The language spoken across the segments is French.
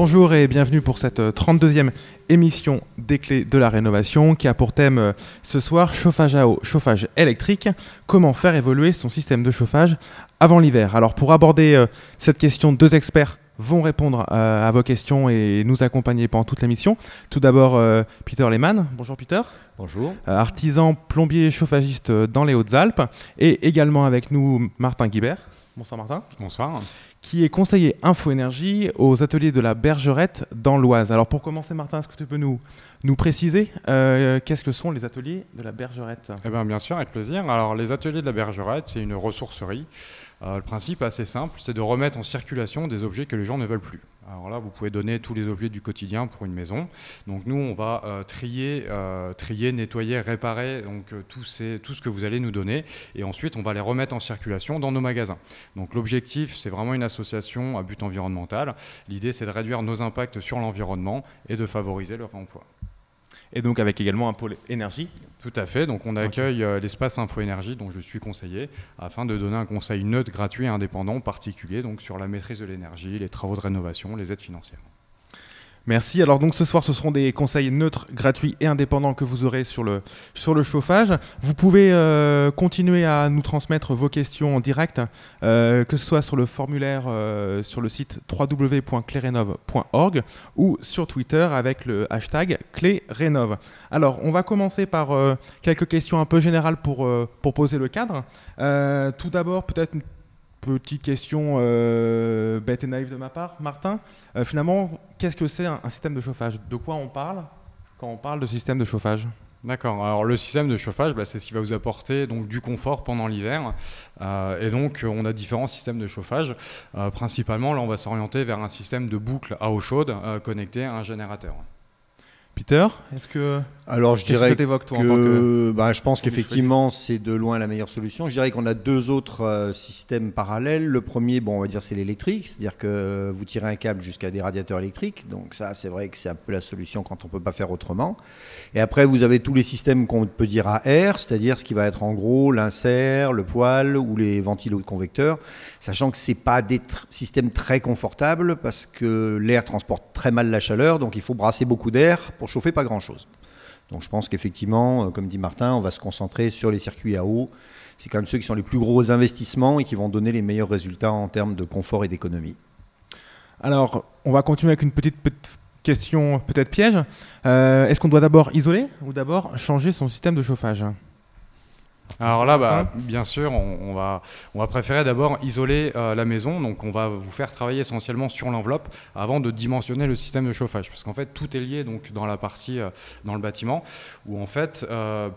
Bonjour et bienvenue pour cette 32e émission des clés de la rénovation qui a pour thème ce soir chauffage à eau, chauffage électrique, comment faire évoluer son système de chauffage avant l'hiver. Alors pour aborder cette question, deux experts vont répondre à vos questions et nous accompagner pendant toute l'émission. Tout d'abord Peter Lehmann. Bonjour Peter. Bonjour. Artisan plombier chauffagiste dans les Hautes-Alpes et également avec nous Martin Guibert. Bonsoir Martin. Bonsoir. Qui est conseiller info-énergie aux ateliers de la Bergerette dans l'Oise. Alors pour commencer Martin, est-ce que tu peux nous préciser qu'est-ce que sont les ateliers de la Bergerette ? Eh bien sûr, avec plaisir. Alors les ateliers de la Bergerette, c'est une ressourcerie. Le principe est assez simple, c'est de remettre en circulation des objets que les gens ne veulent plus. Alors là, vous pouvez donner tous les objets du quotidien pour une maison. Donc nous, on va trier, nettoyer, réparer donc, tout ce que vous allez nous donner. Et ensuite, on va les remettre en circulation dans nos magasins. Donc l'objectif, c'est vraiment une association à but environnemental. L'idée, c'est de réduire nos impacts sur l'environnement et de favoriser le réemploi. Et donc avec également un pôle énergie. Tout à fait, donc on accueille l'espace Info-Énergie dont je suis conseiller afin de donner un conseil neutre, gratuit et indépendant particulier donc sur la maîtrise de l'énergie, les travaux de rénovation, les aides financières. Merci. Alors donc ce soir, ce seront des conseils neutres, gratuits et indépendants que vous aurez sur le chauffage. Vous pouvez continuer à nous transmettre vos questions en direct, que ce soit sur le formulaire sur le site www.clérénov.org ou sur Twitter avec le hashtag CléRénov. Alors on va commencer par quelques questions un peu générales pour poser le cadre. Tout d'abord, peut-être une petite question bête et naïve de ma part, Martin. Finalement, qu'est-ce que c'est un système de chauffage ? De quoi on parle quand on parle de système de chauffage ? D'accord. Alors le système de chauffage, c'est ce qui va vous apporter donc, du confort pendant l'hiver. Et donc on a différents systèmes de chauffage. Principalement, là, on va s'orienter vers un système de boucle à eau chaude connecté à un générateur. Peter, est-ce que... Alors je dirais que je pense qu'effectivement c'est de loin la meilleure solution. Je dirais qu'on a deux autres systèmes parallèles. Le premier, on va dire c'est l'électrique, c'est-à-dire que vous tirez un câble jusqu'à des radiateurs électriques. Donc ça, c'est vrai que c'est un peu la solution quand on ne peut pas faire autrement. Et après, vous avez tous les systèmes qu'on peut dire à air, c'est-à-dire ce qui va être en gros l'insert, le poêle ou les ventilos de convecteurs, sachant que ce n'est pas des systèmes très confortables parce que l'air transporte très mal la chaleur, donc il faut brasser beaucoup d'air pour chauffer pas grand-chose. Donc je pense qu'effectivement, comme dit Martin, on va se concentrer sur les circuits à eau. C'est quand même ceux qui sont les plus gros investissements et qui vont donner les meilleurs résultats en termes de confort et d'économie. Alors, on va continuer avec une petite question peut-être piège. Est-ce qu'on doit d'abord isoler ou d'abord changer son système de chauffage ? Alors là, bien sûr, on va préférer d'abord isoler la maison. Donc, on va vous faire travailler essentiellement sur l'enveloppe avant de dimensionner le système de chauffage. Parce qu'en fait, tout est lié donc, dans la partie, dans le bâtiment, où en fait,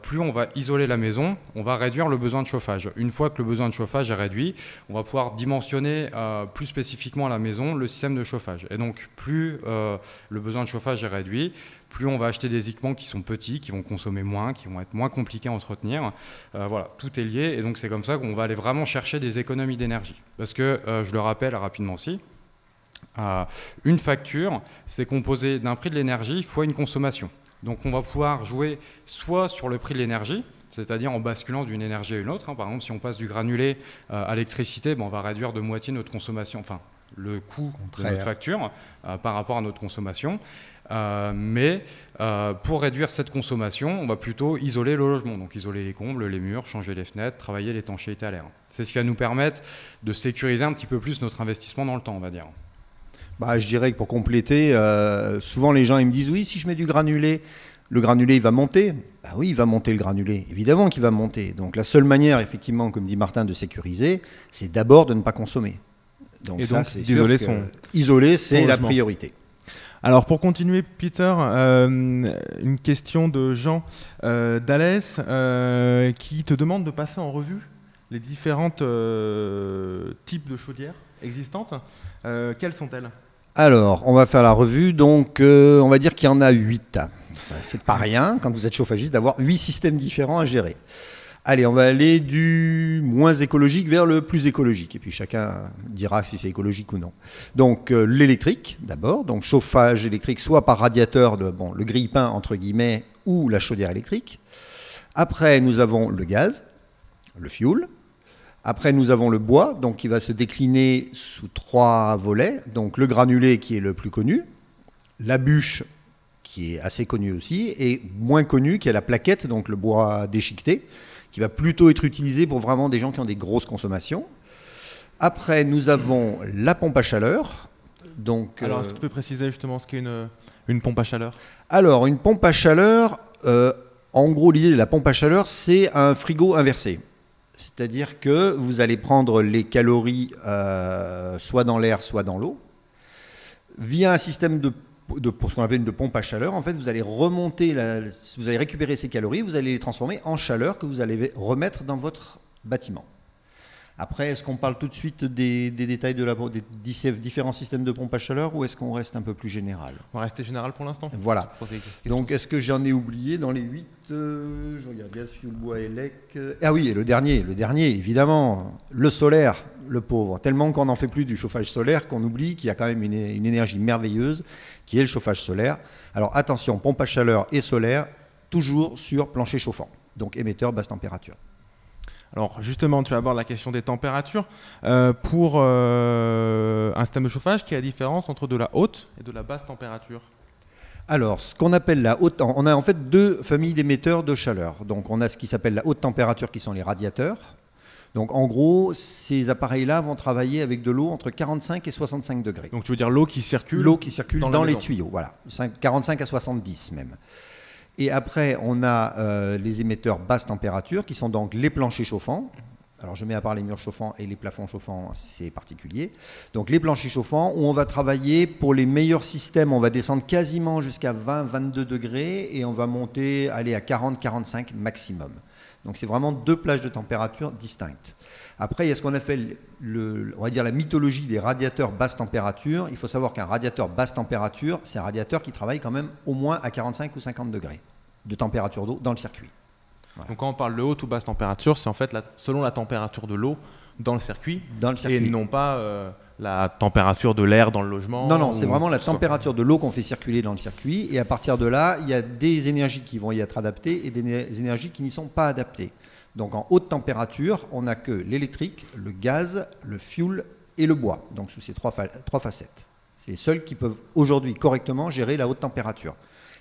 plus on va isoler la maison, on va réduire le besoin de chauffage. Une fois que le besoin de chauffage est réduit, on va pouvoir dimensionner plus spécifiquement à la maison le système de chauffage. Et donc, plus le besoin de chauffage est réduit, plus on va acheter des équipements qui sont petits, qui vont consommer moins, qui vont être moins compliqués à entretenir. Voilà, tout est lié et donc c'est comme ça qu'on va aller vraiment chercher des économies d'énergie. Parce que, je le rappelle rapidement aussi, une facture, c'est composé d'un prix de l'énergie fois une consommation. Donc on va pouvoir jouer soit sur le prix de l'énergie, c'est-à-dire en basculant d'une énergie à une autre. Par exemple, si on passe du granulé à l'électricité, on va réduire de moitié notre consommation, enfin le coût de notre facture par rapport à notre consommation. Mais pour réduire cette consommation, on va plutôt isoler le logement, donc isoler les combles, les murs, changer les fenêtres, travailler l'étanchéité à l'air. C'est ce qui va nous permettre de sécuriser un petit peu plus notre investissement dans le temps, on va dire. Je dirais que pour compléter, souvent les gens ils me disent oui, si je mets du granulé, le granulé il va monter. Oui, il va monter le granulé, évidemment qu'il va monter. Donc la seule manière, effectivement, comme dit Martin, de sécuriser, c'est d'abord de ne pas consommer. Donc et ça, donc, c'est sûr que isoler, c'est la priorité. Alors pour continuer, Peter, une question de Jean d'Alès qui te demande de passer en revue les différentes types de chaudières existantes. Quelles sont-elles ? Alors, on va faire la revue. Donc, on va dire qu'il y en a 8. C'est pas rien, quand vous êtes chauffagiste, d'avoir 8 systèmes différents à gérer. Allez, on va aller du moins écologique vers le plus écologique. Et puis chacun dira si c'est écologique ou non. Donc l'électrique d'abord, donc chauffage électrique soit par radiateur, le grille-pain entre guillemets, ou la chaudière électrique. Après, nous avons le gaz, le fioul. Après, nous avons le bois, donc qui va se décliner sous 3 volets. Donc le granulé qui est le plus connu, la bûche qui est assez connue aussi, et moins connue qui est la plaquette, donc le bois déchiqueté, qui va plutôt être utilisé pour vraiment des gens qui ont des grosses consommations. Après, nous avons la pompe à chaleur. Donc, alors, est-ce que tu peux préciser justement ce qu'est une pompe à chaleur? Alors, une pompe à chaleur, en gros, l'idée de la pompe à chaleur, c'est un frigo inversé. C'est-à-dire que vous allez prendre les calories soit dans l'air, soit dans l'eau. Via un système pour ce qu'on appelle une pompe à chaleur, en fait, vous allez vous allez récupérer ces calories, vous allez les transformer en chaleur que vous allez remettre dans votre bâtiment. Après, est-ce qu'on parle tout de suite des détails des différents systèmes de pompe à chaleur ou est-ce qu'on reste un peu plus général? On va rester général pour l'instant. Voilà. Donc, est-ce que j'en ai oublié dans les 8 je regarde, gaz, fuel, bois, élec. Ah oui, et le dernier, évidemment, le solaire, le pauvre. Tellement qu'on n'en fait plus du chauffage solaire qu'on oublie qu'il y a quand même une énergie merveilleuse qui est le chauffage solaire. Alors, attention, pompe à chaleur et solaire, toujours sur plancher chauffant. Donc, émetteur basse température. Alors justement, tu abordes la question des températures. Pour un système de chauffage, quelle est la différence entre de la haute et de la basse température? Alors, ce qu'on appelle la haute, on a en fait 2 familles d'émetteurs de chaleur. Donc on a ce qui s'appelle la haute température qui sont les radiateurs. Donc en gros, ces appareils-là vont travailler avec de l'eau entre 45 et 65 degrés. Donc tu veux dire l'eau qui circule? L'eau qui circule dans les tuyaux, voilà. 45 à 70 même. Et après, on a les émetteurs basse température, qui sont donc les planchers chauffants. Alors, je mets à part les murs chauffants et les plafonds chauffants, c'est particulier. Donc, les planchers chauffants, où on va travailler pour les meilleurs systèmes, on va descendre quasiment jusqu'à 20-22 degrés et on va monter, aller à 40-45 maximum. Donc, c'est vraiment 2 plages de température distinctes. Après, il y a ce qu'on appelle, on va dire, la mythologie des radiateurs basse température. Il faut savoir qu'un radiateur basse température, c'est un radiateur qui travaille quand même au moins à 45 ou 50 degrés de température d'eau dans le circuit. Voilà. Donc quand on parle de haute ou basse température, c'est en fait selon la température de l'eau dans le circuit, et non pas la température de l'air dans le logement. Non, c'est vraiment la température de l'eau qu'on fait circuler dans le circuit, et à partir de là, il y a des énergies qui vont y être adaptées et des énergies qui n'y sont pas adaptées. Donc en haute température, on n'a que l'électrique, le gaz, le fuel et le bois, donc sous ces 3 facettes. C'est les seuls qui peuvent aujourd'hui correctement gérer la haute température.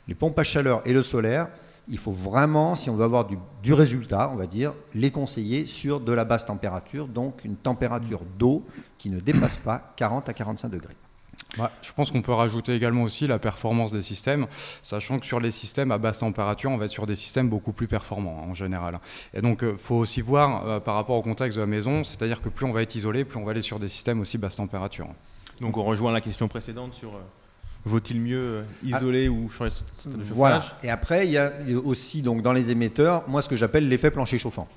Les pompes à chaleur et le solaire, il faut vraiment, si on veut avoir du résultat, on va dire, les conseiller sur de la basse température, donc une température d'eau qui ne dépasse pas 40 à 45 degrés. Je pense qu'on peut rajouter également aussi la performance des systèmes, sachant que sur les systèmes à basse température, on va être sur des systèmes beaucoup plus performants en général. Et donc, il faut aussi voir par rapport au contexte de la maison, c'est-à-dire que plus on va être isolé, plus on va aller sur des systèmes aussi basse température. Donc, on rejoint la question précédente sur vaut-il mieux isoler ou changer de chauffage? Voilà. Et après, il y a aussi donc, dans les émetteurs, moi, ce que j'appelle l'effet plancher chauffant.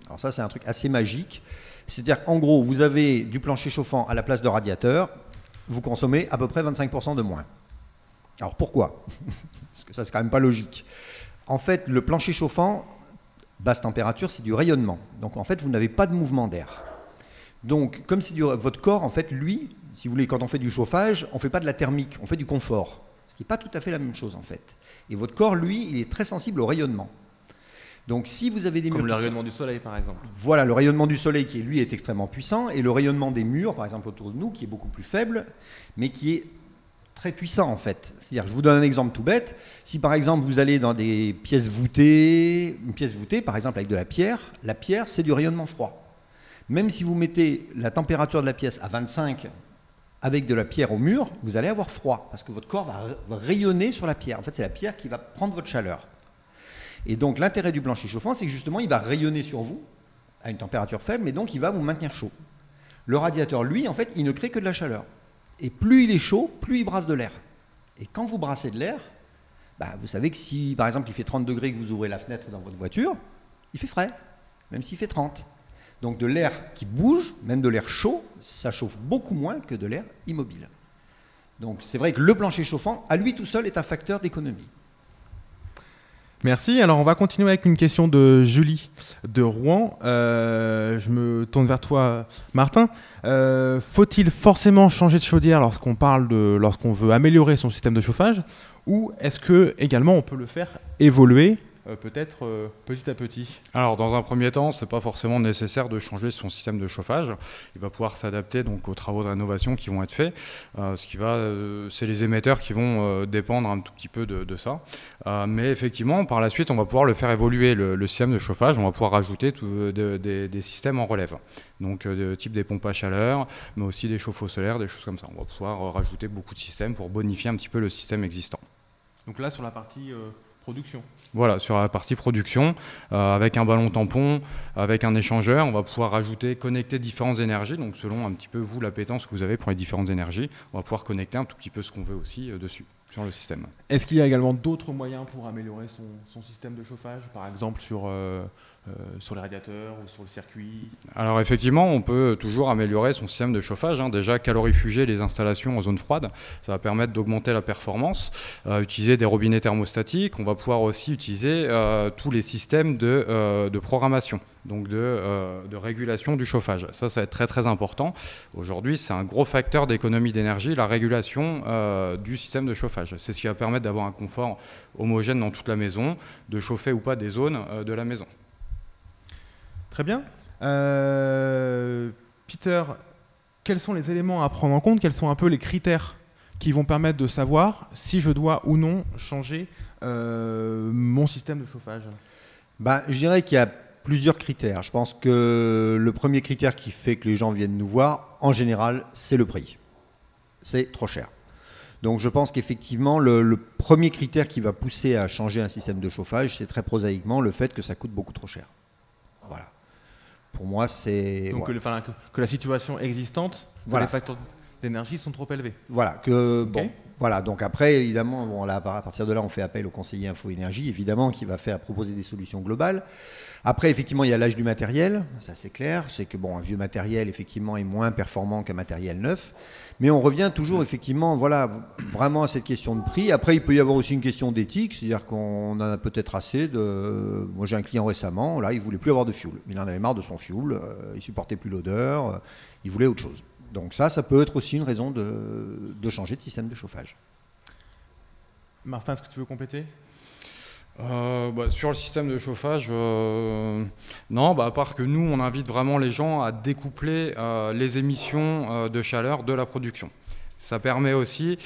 Alors ça, c'est un truc assez magique. C'est-à-dire qu'en gros, vous avez du plancher chauffant à la place de radiateur, vous consommez à peu près 25% de moins. Alors pourquoi? Parce que ça, c'est quand même pas logique. En fait, le plancher chauffant, basse température, c'est du rayonnement. Donc en fait, vous n'avez pas de mouvement d'air. Donc, comme c'est votre corps, en fait, lui, si vous voulez, quand on fait du chauffage, on ne fait pas de la thermique, on fait du confort. Ce qui n'est pas tout à fait la même chose, en fait. Et votre corps, lui, il est très sensible au rayonnement. Donc, si vous avez des murs... Comme le rayonnement du soleil, par exemple. Voilà, le rayonnement du soleil qui, lui, est extrêmement puissant, et le rayonnement des murs, par exemple, autour de nous, qui est beaucoup plus faible, mais qui est très puissant, en fait. C'est-à-dire, je vous donne un exemple tout bête. Si, par exemple, vous allez dans des pièces voûtées, une pièce voûtée, par exemple, avec de la pierre, c'est du rayonnement froid. Même si vous mettez la température de la pièce à 25 avec de la pierre au mur, vous allez avoir froid, parce que votre corps va rayonner sur la pierre. En fait, c'est la pierre qui va prendre votre chaleur. Et donc, l'intérêt du plancher chauffant, c'est que justement, il va rayonner sur vous à une température faible, mais donc il va vous maintenir chaud. Le radiateur, lui, en fait, il ne crée que de la chaleur. Et plus il est chaud, plus il brasse de l'air. Et quand vous brassez de l'air, vous savez que si, par exemple, il fait 30 degrés et que vous ouvrez la fenêtre dans votre voiture, il fait frais, même s'il fait 30. Donc de l'air qui bouge, même de l'air chaud, ça chauffe beaucoup moins que de l'air immobile. Donc c'est vrai que le plancher chauffant, à lui tout seul, est un facteur d'économie. Merci. Alors on va continuer avec une question de Julie de Rouen. Je me tourne vers toi, Martin. Faut-il forcément changer de chaudière lorsqu'on veut améliorer son système de chauffage, ou est-ce que également on peut le faire évoluer peut-être petit à petit? Alors, dans un premier temps, ce n'est pas forcément nécessaire de changer son système de chauffage. Il va pouvoir s'adapter donc aux travaux de rénovation qui vont être faits. C'est les émetteurs qui vont dépendre un tout petit peu de ça. Mais effectivement, par la suite, on va pouvoir le faire évoluer, le système de chauffage. On va pouvoir rajouter des systèmes en relève. Donc, de type des pompes à chaleur, mais aussi des chauffe-eau solaires, des choses comme ça. On va pouvoir rajouter beaucoup de systèmes pour bonifier un petit peu le système existant. Donc là, sur la partie production. Voilà, sur la partie production, avec un ballon tampon, avec un échangeur, on va pouvoir rajouter, connecter différentes énergies. Donc selon un petit peu vous, l'appétence que vous avez pour les différentes énergies, on va pouvoir connecter un tout petit peu ce qu'on veut aussi dessus, sur le système. Est-ce qu'il y a également d'autres moyens pour améliorer son système de chauffage, par exemple sur les radiateurs ou sur le circuit? Alors effectivement, on peut toujours améliorer son système de chauffage. Déjà, calorifuger les installations en zone froide, ça va permettre d'augmenter la performance. Utiliser des robinets thermostatiques, on va pouvoir aussi utiliser tous les systèmes de programmation, donc de régulation du chauffage. Ça va être très très important. Aujourd'hui, c'est un gros facteur d'économie d'énergie, la régulation du système de chauffage. C'est ce qui va permettre d'avoir un confort homogène dans toute la maison, de chauffer ou pas des zones de la maison. Très bien. Peter, quels sont les éléments à prendre en compte? Quels sont un peu les critères qui vont permettre de savoir si je dois ou non changer mon système de chauffage? Je dirais qu'il y a plusieurs critères. Je pense que le premier critère qui fait que les gens viennent nous voir, en général, c'est le prix. C'est trop cher. Donc je pense qu'effectivement, le premier critère qui va pousser à changer un système de chauffage, c'est très prosaïquement le fait que ça coûte beaucoup trop cher. Voilà. Pour moi, c'est... Donc que la situation existante, les facteurs d'énergie sont trop élevés. Voilà. Voilà. Donc après, évidemment, là, à partir de là, on fait appel au conseiller Info-Énergie, évidemment, qui va proposer des solutions globales. Après, effectivement, il y a l'âge du matériel, ça c'est clair. C'est que un vieux matériel, effectivement, est moins performant qu'un matériel neuf. Mais on revient toujours, effectivement, vraiment à cette question de prix. Après, il peut y avoir aussi une question d'éthique, c'est-à-dire qu'on en a peut-être assez de... Moi, j'ai un client récemment, là, il voulait plus avoir de fioul. Il en avait marre de son fioul, il supportait plus l'odeur, il voulait autre chose. Donc ça peut être aussi une raison de changer de système de chauffage. Martin, est-ce que tu veux compléter ? Sur le système de chauffage, non, à part que nous, on invite vraiment les gens à découpler les émissions de chaleur de la production. Ça permet aussi,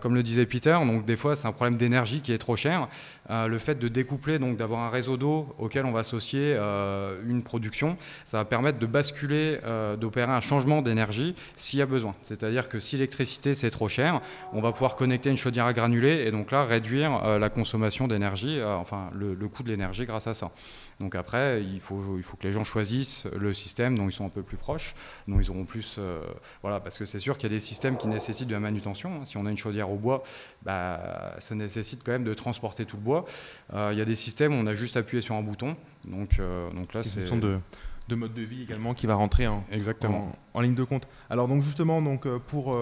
comme le disait Peter, donc des fois c'est un problème d'énergie qui est trop cher. Le fait de découpler, donc d'avoir un réseau d'eau auquel on va associer une production, ça va permettre de basculer, d'opérer un changement d'énergie s'il y a besoin. C'est-à-dire que si l'électricité c'est trop cher, on va pouvoir connecter une chaudière à granulés et donc là réduire la consommation d'énergie, le coût de l'énergie grâce à ça. Donc après, il faut que les gens choisissent le système dont ils sont un peu plus proches, dont ils auront plus... parce que c'est sûr qu'il y a des systèmes qui nécessitent de la manutention. Si on a une chaudière au bois, ça nécessite quand même de transporter tout le bois. Il y a des systèmes où on a juste appuyé sur un bouton. Donc là, c'est... Une fonction de mode de vie également qui va rentrer Exactement. En ligne de compte. Alors donc justement, pour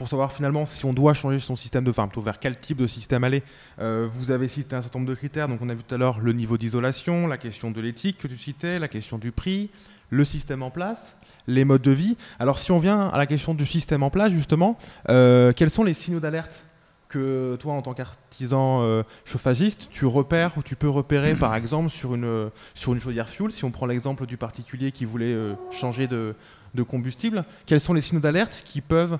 savoir finalement si on doit changer son système de... plutôt vers quel type de système aller, vous avez cité un certain nombre de critères. Donc on a vu tout à l'heure le niveau d'isolation, la question de l'éthique que tu citais, la question du prix, le système en place, les modes de vie. Alors si on vient à la question du système en place justement, quels sont les signaux d'alerte que toi en tant qu'artisan chauffagiste tu repères ou tu peux repérer par exemple sur une chaudière fuel, si on prend l'exemple du particulier qui voulait changer de combustible, quels sont les signaux d'alerte qui peuvent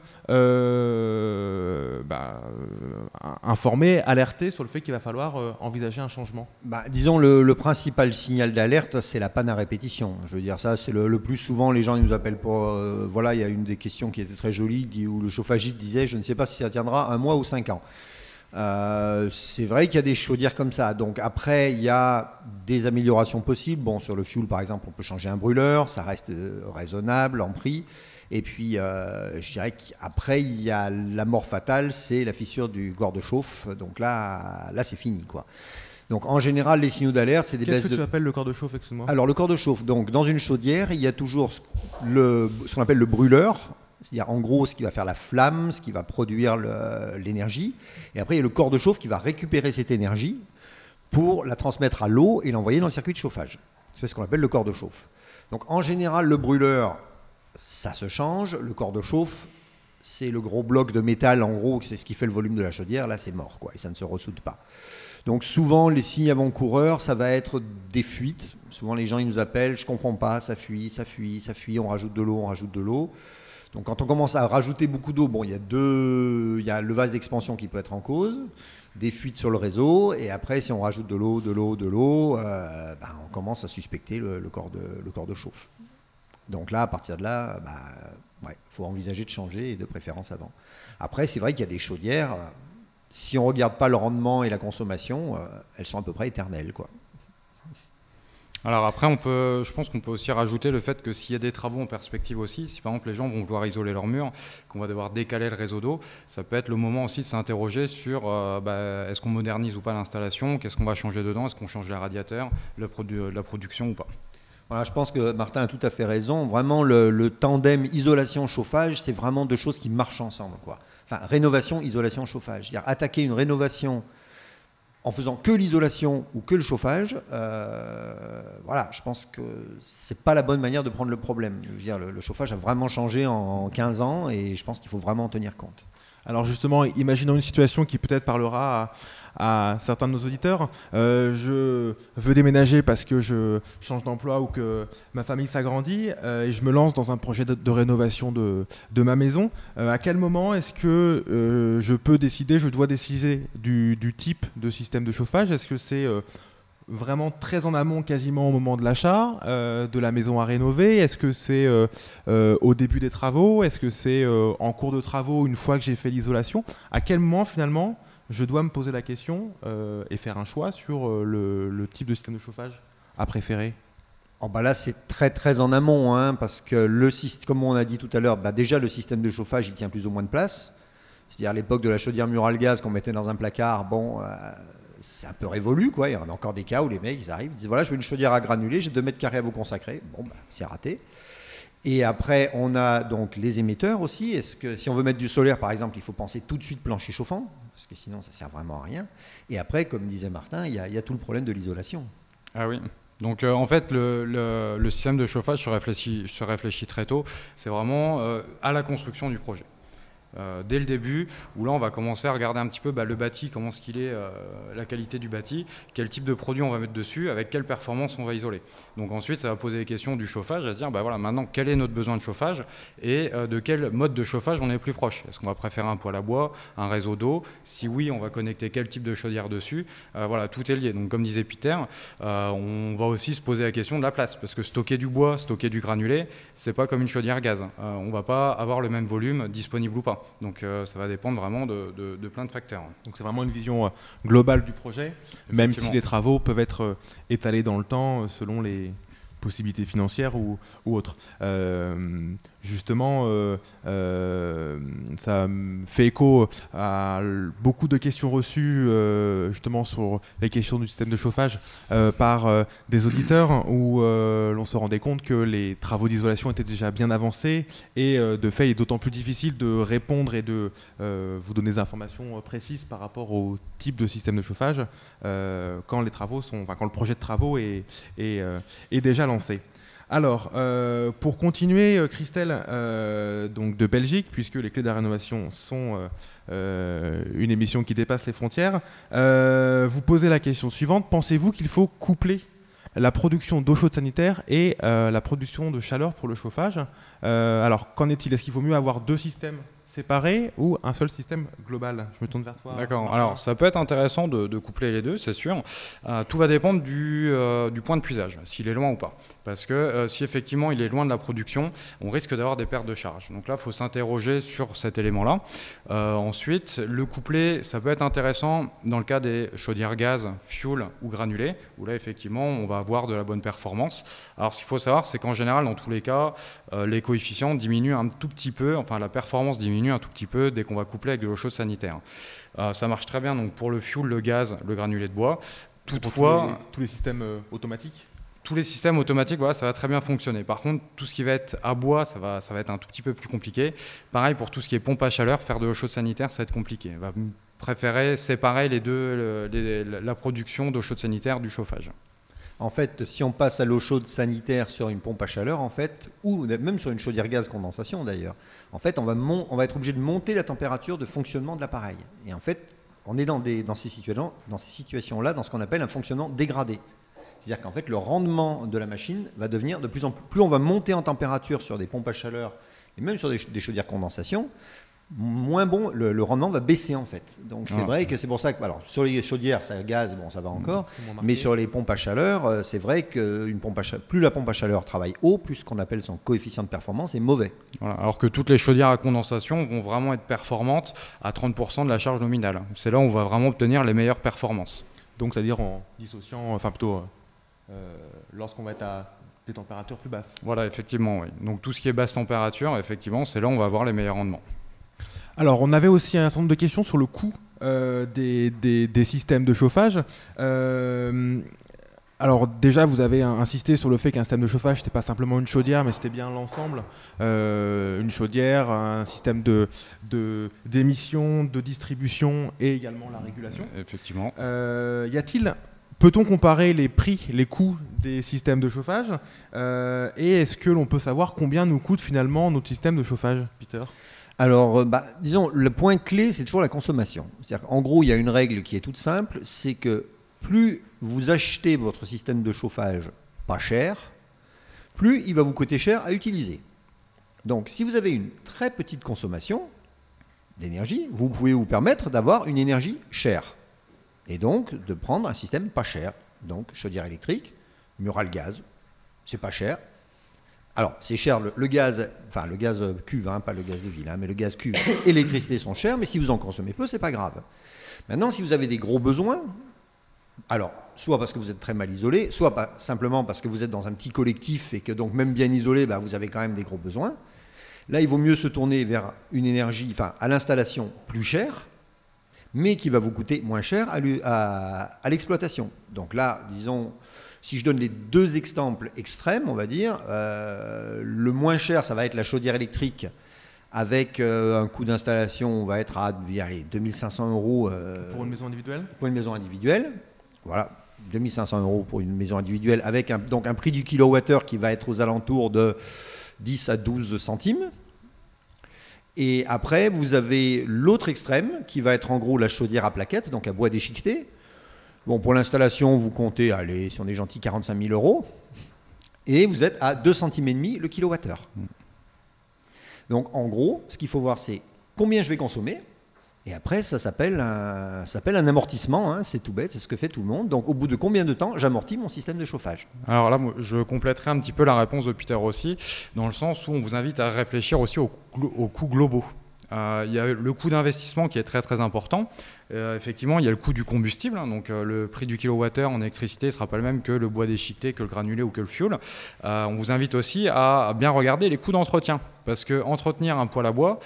informer, alerter sur le fait qu'il va falloir envisager un changement? Disons le principal signal d'alerte, c'est la panne à répétition. Je veux dire, ça, c'est le plus souvent, les gens ils nous appellent pour... il y a une des questions qui était très jolie, où le chauffagiste disait « je ne sais pas si ça tiendra 1 mois ou 5 ans ». C'est vrai qu'il y a des chaudières comme ça. Donc après, il y a des améliorations possibles. Sur le fuel, par exemple, on peut changer un brûleur. Ça reste raisonnable en prix. Et puis, je dirais qu'après, il y a la mort fatale, c'est la fissure du corps de chauffe. Donc là c'est fini, quoi. Donc en général, les signaux d'alerte, c'est des baisses de... Qu'est-ce que tu appelles le corps de chauffe, excuse-moi ? Alors le corps de chauffe, donc dans une chaudière, il y a toujours ce qu'on appelle le brûleur. C'est-à-dire en gros ce qui va faire la flamme, ce qui va produire l'énergie. Et après il y a le corps de chauffe qui va récupérer cette énergie pour la transmettre à l'eau et l'envoyer dans le circuit de chauffage. C'est ce qu'on appelle le corps de chauffe. Donc en général le brûleur, ça se change. Le corps de chauffe, c'est le gros bloc de métal en gros, c'est ce qui fait le volume de la chaudière. Là c'est mort, quoi, et ça ne se ressoude pas. Donc souvent, les signes avant-coureurs, ça va être des fuites. Souvent, les gens ils nous appellent, je comprends pas, ça fuit, ça fuit, ça fuit, on rajoute de l'eau, on rajoute de l'eau. Donc quand on commence à rajouter beaucoup d'eau, bon, il y a le vase d'expansion qui peut être en cause, des fuites sur le réseau, et après, si on rajoute de l'eau, on commence à suspecter le corps de chauffe. Donc là, à partir de là, faut envisager de changer, et de préférence avant. Après, c'est vrai qu'il y a des chaudières, si on ne regarde pas le rendement et la consommation, elles sont à peu près éternelles, quoi. Alors après, je pense qu'on peut aussi rajouter le fait que s'il y a des travaux en perspective aussi, si par exemple les gens vont vouloir isoler leurs murs, qu'on va devoir décaler le réseau d'eau, ça peut être le moment aussi de s'interroger sur est-ce qu'on modernise ou pas l'installation, qu'est-ce qu'on va changer dedans, est-ce qu'on change les radiateurs, la production ou pas. Voilà, je pense que Martin a tout à fait raison. Vraiment, le tandem isolation-chauffage, c'est vraiment deux choses qui marchent ensemble, quoi. Enfin, rénovation, isolation, chauffage. C'est-à-dire attaquer une rénovation en faisant que l'isolation ou que le chauffage, voilà, je pense que c'est pas la bonne manière de prendre le problème. Je veux dire, le chauffage a vraiment changé en 15 ans et je pense qu'il faut vraiment en tenir compte. Alors justement, imaginons une situation qui peut-être parlera à certains de nos auditeurs. Je veux déménager parce que je change d'emploi ou que ma famille s'agrandit et je me lance dans un projet de rénovation de ma maison. À quel moment est-ce que je dois décider du type de système de chauffage? Est-ce que c'est vraiment très en amont, quasiment au moment de l'achat de la maison à rénover? Est-ce que c'est au début des travaux? Est-ce que c'est en cours de travaux, une fois que j'ai fait l'isolation? À quel moment finalement je dois me poser la question et faire un choix sur le type de système de chauffage à préférer? Oh bah là, c'est très très en amont, hein, parce que comme on a dit tout à l'heure, déjà le système de chauffage il tient plus ou moins de place. C'est-à-dire à l'époque de la chaudière murale gaz qu'on mettait dans un placard, c'est un peu révolu, quoi. Il y en a encore des cas où les mecs ils arrivent, ils disent voilà, je veux une chaudière à granulés, j'ai 2 mètres carrés à vous consacrer. C'est raté. Et après, on a donc les émetteurs aussi. Est-ce que si on veut mettre du solaire, par exemple, il faut penser tout de suite plancher chauffant, parce que sinon ça sert vraiment à rien. Et après, comme disait Martin, il y a tout le problème de l'isolation. Ah oui. Donc en fait, le système de chauffage se réfléchit très tôt. C'est vraiment à la construction du projet. Dès le début, où là on va commencer à regarder un petit peu le bâti, comment est-ce qu'il est, la qualité du bâti, quel type de produit on va mettre dessus, avec quelle performance on va isoler. Donc ensuite ça va poser les questions du chauffage, à se dire voilà, maintenant quel est notre besoin de chauffage et de quel mode de chauffage on est plus proche. Est-ce qu'on va préférer un poêle à bois, un réseau d'eau? Si oui, on va connecter quel type de chaudière dessus. Voilà, tout est lié. Donc comme disait Peter, on va aussi se poser la question de la place, parce que stocker du bois, stocker du granulé, c'est pas comme une chaudière gaz. On va pas avoir le même volume disponible ou pas. Donc ça va dépendre vraiment de plein de facteurs. Donc c'est vraiment une vision globale du projet, même si les travaux peuvent être étalés dans le temps selon les possibilités financières ou autres. Justement, ça fait écho à beaucoup de questions reçues justement sur les questions du système de chauffage par des auditeurs où l'on se rendait compte que les travaux d'isolation étaient déjà bien avancés et de fait il est d'autant plus difficile de répondre et de vous donner des informations précises par rapport au type de système de chauffage quand le projet de travaux est déjà lancé. Alors, pour continuer, Christelle, donc de Belgique, puisque les clés de la rénovation sont une émission qui dépasse les frontières, vous posez la question suivante. Pensez-vous qu'il faut coupler la production d'eau chaude sanitaire et la production de chaleur pour le chauffage? Alors, qu'en est-il? Est-ce qu'il vaut mieux avoir 2 systèmes séparés ou un seul système global? Je me tourne vers toi. D'accord. Alors, ça peut être intéressant de coupler les deux, c'est sûr. Tout va dépendre du point de puisage, s'il est loin ou pas. Parce que si effectivement il est loin de la production, on risque d'avoir des pertes de charge. Donc là, il faut s'interroger sur cet élément-là. Ensuite, le coupler, ça peut être intéressant dans le cas des chaudières gaz, fuel ou granulés, où là, effectivement, on va avoir de la bonne performance. Alors, ce qu'il faut savoir, c'est qu'en général, dans tous les cas, les coefficients diminuent un tout petit peu, enfin la performance diminue un tout petit peu dès qu'on va coupler avec de l'eau chaude sanitaire. Ça marche très bien donc pour le fuel, le gaz, le granulé de bois. Toutefois, tous les systèmes automatiques? Tous les systèmes automatiques, voilà, ça va très bien fonctionner. Par contre, tout ce qui va être à bois, ça va être un tout petit peu plus compliqué. Pareil pour tout ce qui est pompe à chaleur, faire de l'eau chaude sanitaire, ça va être compliqué. On va préférer séparer les deux, la production d'eau chaude sanitaire du chauffage. En fait, si on passe à l'eau chaude sanitaire sur une pompe à chaleur, en fait, ou même sur une chaudière gaz condensation d'ailleurs, en fait, on va être obligé de monter la température de fonctionnement de l'appareil. Et en fait, on est dans ces situations-là, dans ce qu'on appelle un fonctionnement dégradé. C'est-à-dire qu'en fait, le rendement de la machine va devenir de plus en plus... Plus on va monter en température sur des pompes à chaleur et même sur des chaudières condensation, moins bon, le rendement va baisser en fait. Donc c'est vrai que c'est pour ça que... Alors, sur les chaudières, ça gaz, bon, ça va encore. Mais sur les pompes à chaleur, c'est vrai que plus la pompe à chaleur travaille haut, plus ce qu'on appelle son coefficient de performance est mauvais. Voilà, alors que toutes les chaudières à condensation vont vraiment être performantes à 30% de la charge nominale. C'est là où on va vraiment obtenir les meilleures performances. Donc c'est-à-dire en dissociant, enfin plutôt lorsqu'on va être à des températures plus basses. Voilà, effectivement, oui. Donc tout ce qui est basse température, effectivement, c'est là où on va avoir les meilleurs rendements. Alors, on avait aussi un certain nombre de questions sur le coût des systèmes de chauffage. Alors déjà, vous avez insisté sur le fait qu'un système de chauffage, c'était pas simplement une chaudière, mais c'était bien l'ensemble. Une chaudière, un système d'émission, de distribution et également la régulation. Effectivement. Peut-on comparer les prix, les coûts des systèmes de chauffage et est-ce que l'on peut savoir combien nous coûte finalement notre système de chauffage, Peter ? Alors, disons, le point clé, c'est toujours la consommation. C'est-à-dire qu'en gros, il y a une règle qui est toute simple, c'est que plus vous achetez votre système de chauffage pas cher, plus il va vous coûter cher à utiliser. Donc, si vous avez une très petite consommation d'énergie, vous pouvez vous permettre d'avoir une énergie chère. Et donc, de prendre un système pas cher. Donc, chaudière électrique, mur à gaz, c'est pas cher. Alors, c'est cher, le gaz, enfin le gaz cuve, pas le gaz de ville, mais le gaz cuve et l'électricité sont chers, mais si vous en consommez peu, c'est pas grave. Maintenant, si vous avez des gros besoins, alors, soit parce que vous êtes très mal isolé, soit pas, simplement parce que vous êtes dans un petit collectif et que donc même bien isolé, vous avez quand même des gros besoins. Là, il vaut mieux se tourner vers une énergie, à l'installation plus chère, mais qui va vous coûter moins cher à l'exploitation. Donc là, disons... Si je donne les deux exemples extrêmes, on va dire, le moins cher, ça va être la chaudière électrique avec un coût d'installation, on va être à 2500 €. Pour une maison individuelle ? Pour une maison individuelle, voilà, 2500 € pour une maison individuelle avec donc un prix du kilowattheure qui va être aux alentours de 10 à 12 centimes. Et après, vous avez l'autre extrême qui va être en gros la chaudière à plaquettes, donc à bois déchiqueté. Bon, pour l'installation, vous comptez, allez, si on est gentil, 45 000 €. Et vous êtes à 2,5 centimes le kilowattheure. Donc, en gros, ce qu'il faut voir, c'est combien je vais consommer. Et après, ça s'appelle un amortissement. C'est tout bête, c'est ce que fait tout le monde. Donc, au bout de combien de temps j'amortis mon système de chauffage ? Alors là, je compléterai un petit peu la réponse de Peter aussi, dans le sens où on vous invite à réfléchir aussi aux coûts globaux. Il y a le coût d'investissement qui est très très important. Effectivement, il y a le coût du combustible, donc le prix du kilowattheure en électricité ne sera pas le même que le bois déchiqueté, que le granulé ou que le fioul. On vous invite aussi à bien regarder les coûts d'entretien, parce que entretenir un poêle à bois,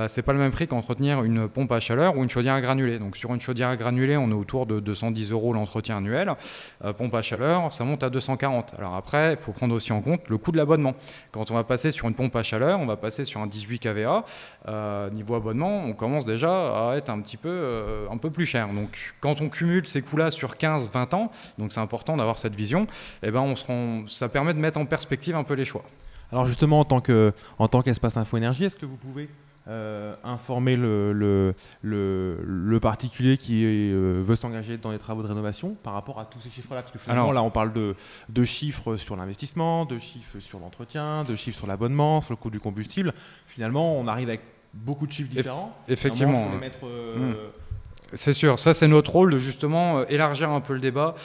c'est pas le même prix qu'entretenir une pompe à chaleur ou une chaudière à granulés. Donc sur une chaudière à granulés, on est autour de 210 € l'entretien annuel. Pompe à chaleur, ça monte à 240. Alors après, il faut prendre aussi en compte le coût de l'abonnement. Quand on va passer sur une pompe à chaleur, on va passer sur un 18 kVA. Niveau abonnement, on commence déjà à être un peu plus cher. Donc quand on cumule ces coûts-là sur 15-20 ans, donc c'est important d'avoir cette vision, ça permet de mettre en perspective un peu les choix. Alors justement, en tant qu'Espace Info Énergie, est-ce que vous pouvez informer le particulier qui veut s'engager dans les travaux de rénovation par rapport à tous ces chiffres-là? Parce que finalement, là, on parle de chiffres sur l'investissement, de chiffres sur l'entretien, de chiffres sur l'abonnement, sur le coût du combustible. Finalement, on arrive avec beaucoup de chiffres différents. Effectivement. Il faut les mettre... C'est sûr, ça c'est notre rôle de justement élargir un peu le débat,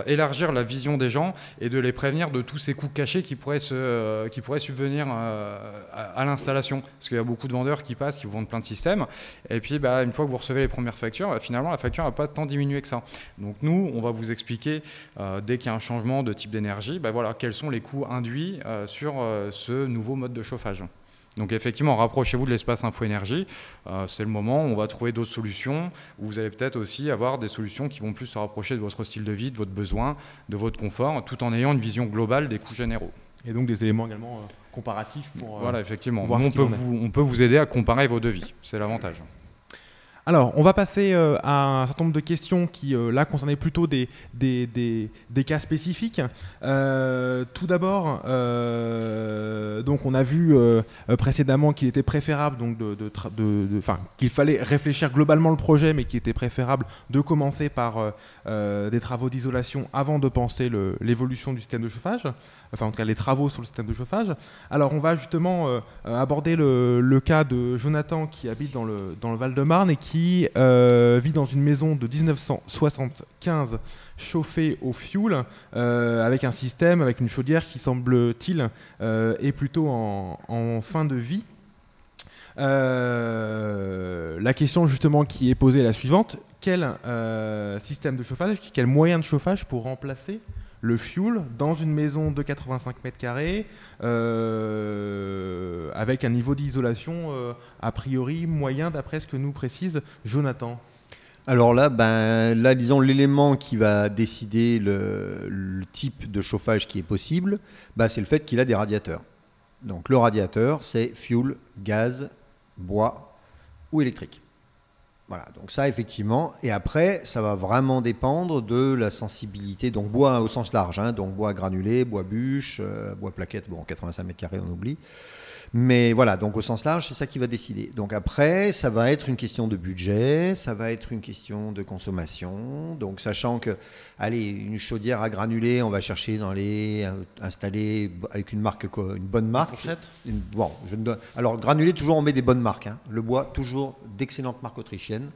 élargir la vision des gens et de les prévenir de tous ces coûts cachés qui pourraient subvenir à l'installation. Parce qu'il y a beaucoup de vendeurs qui passent, qui vous vendent plein de systèmes et puis une fois que vous recevez les premières factures, finalement la facture n'a pas tant diminué que ça. Donc nous, on va vous expliquer dès qu'il y a un changement de type d'énergie, quels sont les coûts induits sur ce nouveau mode de chauffage. Donc effectivement, rapprochez-vous de l'espace Info Énergie, c'est le moment où on va trouver d'autres solutions, où vous allez peut-être aussi avoir des solutions qui vont plus se rapprocher de votre style de vie, de votre besoin, de votre confort, tout en ayant une vision globale des coûts généraux. Et donc des éléments également comparatifs pour voilà, effectivement. voir on peut vous aider à comparer vos devis, c'est l'avantage. Alors, on va passer à un certain nombre de questions qui, là, concernaient plutôt des cas spécifiques. Tout d'abord, donc, on a vu précédemment qu'il était préférable, donc, qu'il fallait réfléchir globalement le projet, mais qu'il était préférable de commencer par des travaux d'isolation avant de penser l'évolution du système de chauffage. Enfin, en tout cas, les travaux sur le système de chauffage. Alors, on va justement aborder le cas de Jonathan qui habite dans le Val-de-Marne et qui vit dans une maison de 1975 chauffée au fioul avec un système, avec une chaudière qui, semble-t-il, est plutôt en fin de vie. La question justement qui est posée est la suivante. Quel système de chauffage, quel moyen de chauffage pour remplacer le fioul dans une maison de 85 mètres carrés avec un niveau d'isolation a priori moyen d'après ce que nous précise Jonathan? Alors là, disons, l'élément qui va décider le type de chauffage qui est possible, c'est le fait qu'il a des radiateurs. Donc le radiateur, c'est fioul, gaz, bois ou électrique. Voilà, donc ça effectivement, et après ça va vraiment dépendre de la sensibilité, donc bois au sens large, donc bois granulé, bois bûche, bois plaquette, 85 mètres carrés on oublie, mais voilà, donc au sens large c'est ça qui va décider. Donc après ça va être une question de budget, ça va être une question de consommation, donc sachant que, allez, une chaudière à granulés, on va chercher dans installer avec une bonne marque. Alors granulé toujours on met des bonnes marques, le bois toujours d'excellentes marques autrichiennes.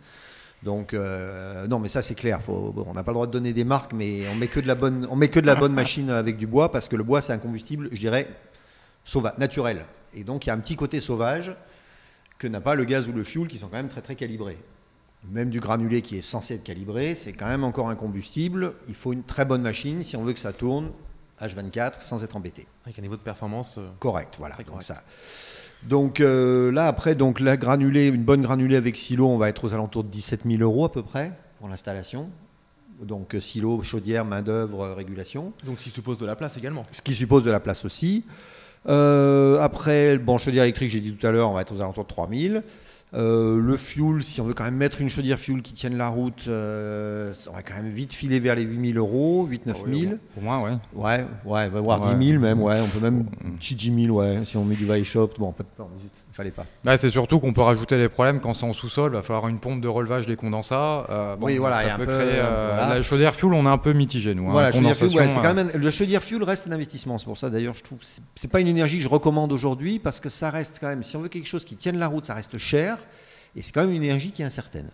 Donc non, mais ça c'est clair. On n'a pas le droit de donner des marques, mais on met que de la bonne machine avec du bois parce que le bois c'est un combustible, je dirais, naturel. Et donc il y a un petit côté sauvage que n'a pas le gaz ou le fioul qui sont quand même très très calibrés. Même du granulé qui est censé être calibré, c'est quand même encore un combustible. Il faut une très bonne machine si on veut que ça tourne H24 sans être embêté. Avec un niveau de performance correct, voilà. Donc correct. Ça. Donc là, après, donc, une bonne granulée avec silo, on va être aux alentours de 17 000 € à peu près pour l'installation. Donc silo, chaudière, main-d'œuvre, régulation. Donc ce qui suppose de la place également. Ce qui suppose de la place aussi. Après, chaudière électrique, j'ai dit tout à l'heure, on va être aux alentours de 3 000. Le fuel, si on veut quand même mettre une chaudière fuel qui tienne la route, on va quand même vite filer vers les 8 000 €, 8 9 000. Au moins, ouais. Ouais, on va voir 10 000 même, on peut même petit 10 000, si on met du Weishop, il fallait pas. C'est surtout qu'on peut rajouter des problèmes quand c'est en sous-sol, il va falloir une pompe de relevage des condensats. Ça peut créer. La chaudière fuel, on est un peu mitigé, nous. Voilà, la chaudière fuel reste un investissement, c'est pour ça d'ailleurs, je trouve que c'est pas une énergie que je recommande aujourd'hui parce que ça reste quand même, si on veut quelque chose qui tienne la route, ça reste cher. Et c'est quand même une énergie qui est incertaine.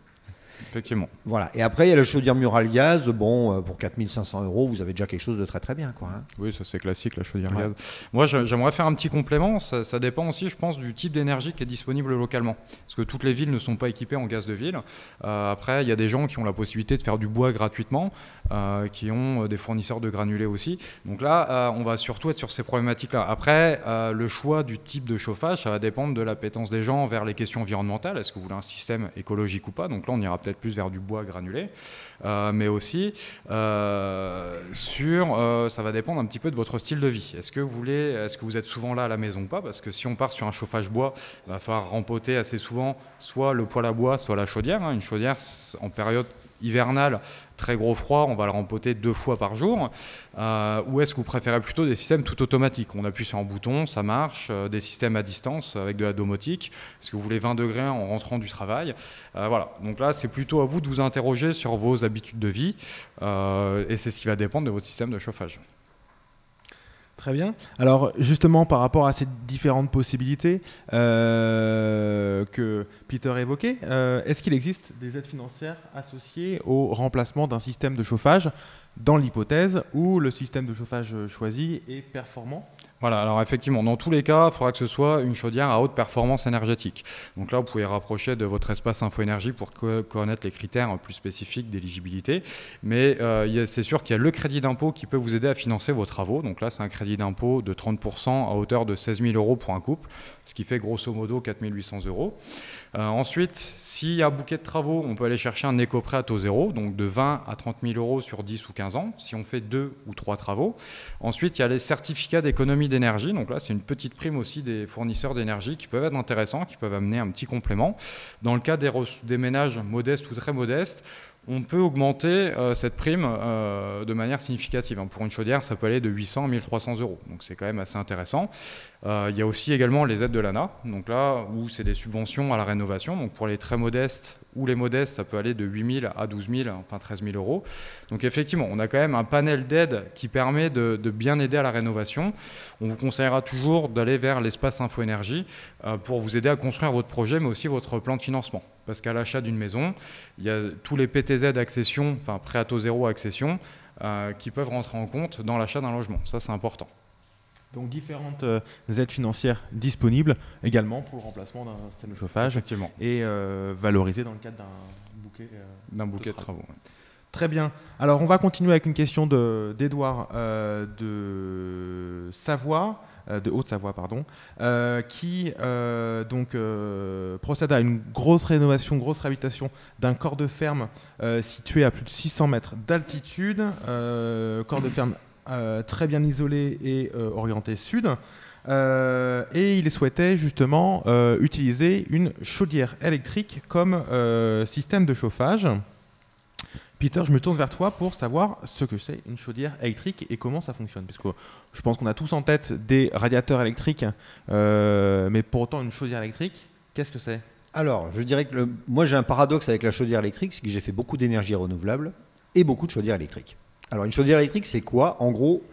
Effectivement. Voilà. Et après, il y a la chaudière murale gaz. Pour 4 500 €, vous avez déjà quelque chose de très très bien, quoi. Oui, ça c'est classique, la chaudière gaz. Moi, j'aimerais faire un petit complément. Ça dépend aussi, je pense, du type d'énergie qui est disponible localement. Parce que toutes les villes ne sont pas équipées en gaz de ville. Après, il y a des gens qui ont la possibilité de faire du bois gratuitement, qui ont des fournisseurs de granulés aussi. Donc là, on va surtout être sur ces problématiques-là. Après, le choix du type de chauffage, ça va dépendre de l'appétence des gens vers les questions environnementales. Est-ce que vous voulez un système écologique ou pas? Donc là, on ira peut-être plus vers du bois granulé, mais aussi ça va dépendre un petit peu de votre style de vie. Est-ce que vous êtes souvent là à la maison ou pas? Parce que si on part sur un chauffage bois, il va falloir rempoter assez souvent soit le poêle à bois, soit la chaudière. Une chaudière en période hivernale, très gros froid, on va le rempoter 2 fois par jour. Ou est-ce que vous préférez plutôt des systèmes tout automatiques? On appuie sur un bouton, ça marche, des systèmes à distance avec de la domotique. Est-ce que vous voulez 20 degrés en rentrant du travail? Voilà, donc là c'est plutôt à vous de vous interroger sur vos habitudes de vie et c'est ce qui va dépendre de votre système de chauffage. Très bien. Alors justement par rapport à ces différentes possibilités que Peter évoquait, est-ce qu'il existe des aides financières associées au remplacement d'un système de chauffage dans l'hypothèse où le système de chauffage choisi est performant? Voilà, alors effectivement, dans tous les cas, il faudra que ce soit une chaudière à haute performance énergétique. Donc là, vous pouvez rapprocher de votre espace Info-Énergie pour connaître les critères plus spécifiques d'éligibilité. Mais c'est sûr qu'il y a le crédit d'impôt qui peut vous aider à financer vos travaux. Donc là, c'est un crédit d'impôt de 30% à hauteur de 16 000 € pour un couple, ce qui fait grosso modo 4 800 €. Ensuite, s'il y a un bouquet de travaux, on peut aller chercher un éco-prêt à taux zéro, donc de 20 à 30 000 € sur 10 ou 15 ans, si on fait 2 ou 3 travaux. Ensuite, il y a les certificats d'économie économie d'énergie. Donc là, c'est une petite prime aussi des fournisseurs d'énergie qui peuvent être intéressants, qui peuvent amener un petit complément. Dans le cas des ménages modestes ou très modestes, on peut augmenter cette prime de manière significative. Pour une chaudière, ça peut aller de 800 à 1300 euros. Donc c'est quand même assez intéressant. Il y a aussi également les aides de l'ANA, donc là où c'est des subventions à la rénovation. Donc pour les très modestes ou les modestes, ça peut aller de 8 000 à 12 000, enfin 13 000 euros. Donc effectivement, on a quand même un panel d'aides qui permet de bien aider à la rénovation. On vous conseillera toujours d'aller vers l'espace Info-Énergie pour vous aider à construire votre projet, mais aussi votre plan de financement. Parce qu'à l'achat d'une maison, il y a tous les PTZ accession, enfin prêt à taux zéro accession, qui peuvent rentrer en compte dans l'achat d'un logement. Ça, c'est important. Donc différentes aides financières disponibles également pour le remplacement d'un système de chauffage. Effectivement. Et valorisées dans le cadre d'un bouquet de travaux. Ouais. Très bien. Alors on va continuer avec une question d'Edouard de Savoie. De Haute-Savoie, pardon, qui procède à une grosse rénovation, grosse réhabilitation d'un corps de ferme situé à plus de 600 mètres d'altitude, corps de ferme très bien isolé et orienté sud, et il souhaitait justement utiliser une chaudière électrique comme système de chauffage. Peter, je me tourne vers toi pour savoir ce que c'est une chaudière électrique et comment ça fonctionne. Parce que je pense qu'on a tous en tête des radiateurs électriques, mais pour autant une chaudière électrique, qu'est-ce que c'est ? Alors, je dirais que moi j'ai un paradoxe avec la chaudière électrique, c'est que j'ai fait beaucoup d'énergie renouvelable et beaucoup de chaudières électriques. Alors une chaudière électrique, c'est quoi ? En gros,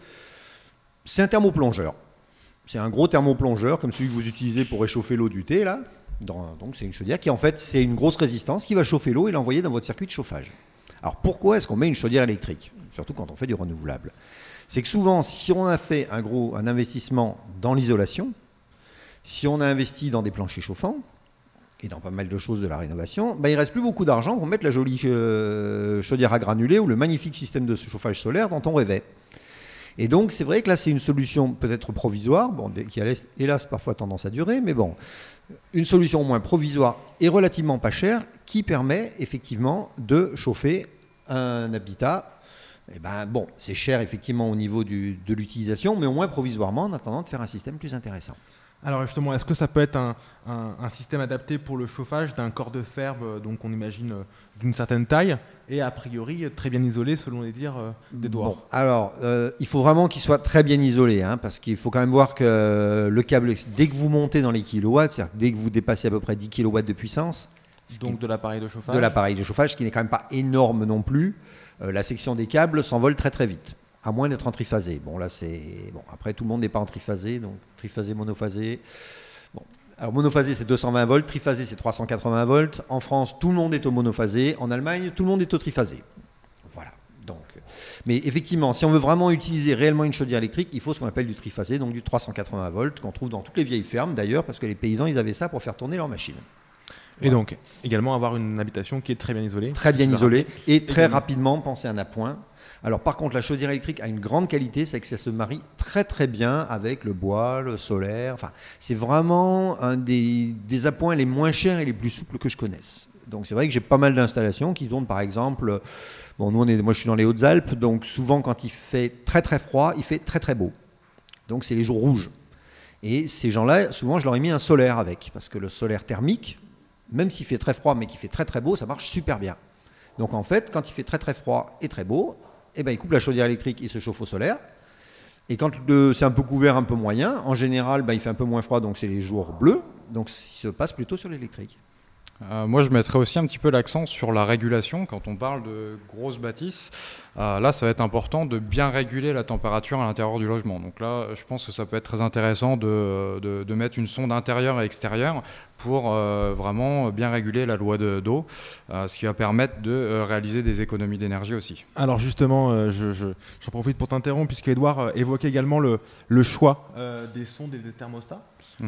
c'est un thermoplongeur. C'est un gros thermoplongeur comme celui que vous utilisez pour réchauffer l'eau du thé, là. Donc c'est une chaudière qui en fait, c'est une grosse résistance qui va chauffer l'eau et l'envoyer dans votre circuit de chauffage. Alors pourquoi est-ce qu'on met une chaudière électrique ? Surtout quand on fait du renouvelable. C'est que souvent, si on a fait un investissement dans l'isolation, si on a investi dans des planchers chauffants, et dans pas mal de choses de la rénovation, il ne reste plus beaucoup d'argent pour mettre la jolie chaudière à granulés ou le magnifique système de chauffage solaire dont on rêvait. Et donc c'est vrai que là c'est une solution peut-être provisoire, qui a hélas parfois tendance à durer, mais bon, une solution au moins provisoire et relativement pas chère qui permet effectivement de chauffer un habitat. C'est cher effectivement au niveau de l'utilisation, mais au moins provisoirement en attendant de faire un système plus intéressant. Alors justement, est-ce que ça peut être un système adapté pour le chauffage d'un corps de ferme, donc on imagine d'une certaine taille, et a priori très bien isolé selon les dires d'Edouard ? Bon, alors, il faut vraiment qu'il soit très bien isolé, parce qu'il faut quand même voir que le câble, dès que vous montez dans les kilowatts, c'est-à-dire dès que vous dépassez à peu près 10 kilowatts de puissance, donc de l'appareil de chauffage ? De l'appareil de chauffage, qui n'est quand même pas énorme non plus, la section des câbles s'envole très très vite. À moins d'être en triphasé. Après, tout le monde n'est pas en triphasé, donc triphasé, monophasé. Alors monophasé, c'est 220 volts, triphasé, c'est 380 volts. En France, tout le monde est au monophasé. En Allemagne, tout le monde est au triphasé. Voilà. Mais effectivement, si on veut vraiment utiliser réellement une chaudière électrique, il faut ce qu'on appelle du triphasé, donc du 380 volts, qu'on trouve dans toutes les vieilles fermes d'ailleurs, parce que les paysans, ils avaient ça pour faire tourner leurs machines. Et donc, également avoir une habitation qui est très bien isolée. Très bien isolée et très rapidement penser à un appoint. Alors par contre, la chaudière électrique a une grande qualité, c'est que ça se marie très très bien avec le bois, le solaire. Enfin, c'est vraiment un des appoints les moins chers et les plus souples que je connaisse. Donc c'est vrai que j'ai pas mal d'installations qui tournent par exemple. Moi je suis dans les Hautes-Alpes, donc souvent quand il fait très très froid, il fait très très beau. Donc c'est les jours rouges. Et ces gens-là, souvent je leur ai mis un solaire avec, parce que le solaire thermique, même s'il fait très froid mais qu'il fait très très beau, ça marche super bien. Donc en fait, quand il fait très très froid et très beau, il coupe la chaudière électrique, il se chauffe au solaire. Et quand c'est un peu couvert, un peu moyen, en général, il fait un peu moins froid, donc c'est les jours bleus. Donc il se passe plutôt sur l'électrique. Moi, je mettrais aussi un petit peu l'accent sur la régulation. Quand on parle de grosses bâtisses, là, ça va être important de bien réguler la température à l'intérieur du logement. Donc là, je pense que ça peut être très intéressant de mettre une sonde intérieure et extérieure pour vraiment bien réguler la loi d'eau, ce qui va permettre de réaliser des économies d'énergie aussi. Alors justement, j'en profite pour t'interrompre, puisque Edouard évoquait également le choix des sondes et des thermostats.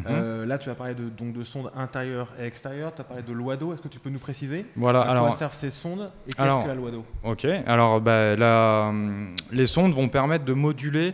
Là, tu as parlé de sondes intérieures et extérieures, tu as parlé de loi d'eau. Est-ce que tu peux nous préciser à quoi servent ces sondes et qu'est-ce que la loi d'eau ? Ok, alors les sondes vont permettre de moduler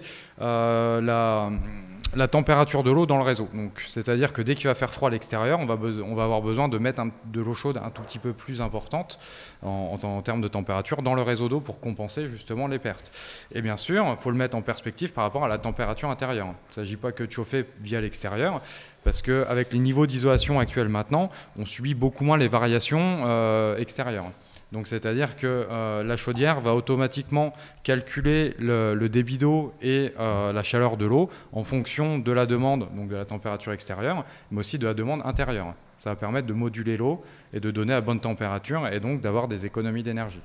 la température de l'eau dans le réseau. C'est-à-dire que dès qu'il va faire froid à l'extérieur, on va avoir besoin de mettre de l'eau chaude un tout petit peu plus importante en termes de température dans le réseau d'eau pour compenser justement les pertes. Et bien sûr, il faut le mettre en perspective par rapport à la température intérieure. Il ne s'agit pas que de chauffer via l'extérieur, parce qu'avec les niveaux d'isolation actuels maintenant, on subit beaucoup moins les variations extérieures. Donc c'est-à-dire que la chaudière va automatiquement calculer le débit d'eau et la chaleur de l'eau en fonction de la demande, donc de la température extérieure, mais aussi de la demande intérieure. Ça va permettre de moduler l'eau et de donner à bonne température et donc d'avoir des économies d'énergie.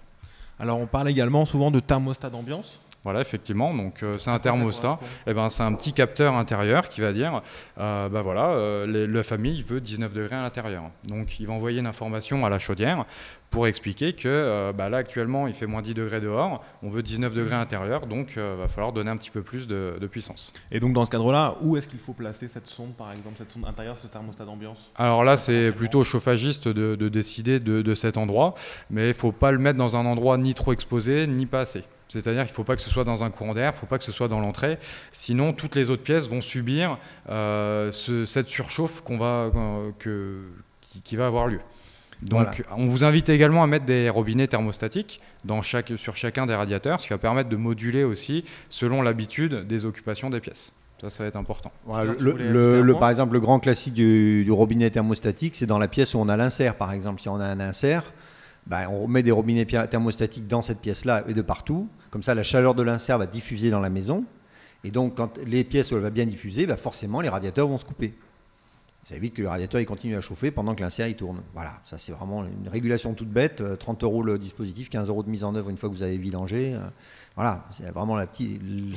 Alors on parle également souvent de thermostat d'ambiance. Voilà, effectivement, donc c'est un thermostat, c'est un petit capteur intérieur qui va dire, la famille veut 19 degrés à l'intérieur. Donc il va envoyer une information à la chaudière pour expliquer que là actuellement il fait moins 10 degrés dehors, on veut 19 degrés à l'intérieur, donc il va falloir donner un petit peu plus de puissance. Et donc dans ce cadre-là, où est-ce qu'il faut placer cette sonde, par exemple, cette sonde intérieure, ce thermostat d'ambiance? Alors là, c'est plutôt au chauffagiste de décider de cet endroit, mais il ne faut pas le mettre dans un endroit ni trop exposé, ni pas assez. C'est-à-dire qu'il ne faut pas que ce soit dans un courant d'air, il ne faut pas que ce soit dans l'entrée, sinon toutes les autres pièces vont subir cette surchauffe qui va avoir lieu. Donc on vous invite également à mettre des robinets thermostatiques sur chacun des radiateurs, ce qui va permettre de moduler aussi selon l'habitude des occupations des pièces. Ça va être important. Voilà, par exemple, le grand classique du robinet thermostatique, c'est dans la pièce où on a l'insert. Par exemple, si on a un insert, on met des robinets thermostatiques dans cette pièce-là et de partout. Comme ça, la chaleur de l'insert va diffuser dans la maison. Et donc, quand les pièces où elle va bien diffuser, forcément, les radiateurs vont se couper. Ça évite que le radiateur il continue à chauffer pendant que l'insert il tourne. Voilà, ça c'est vraiment une régulation toute bête. 30 € le dispositif, 15 € de mise en œuvre une fois que vous avez vidangé. Voilà, c'est vraiment la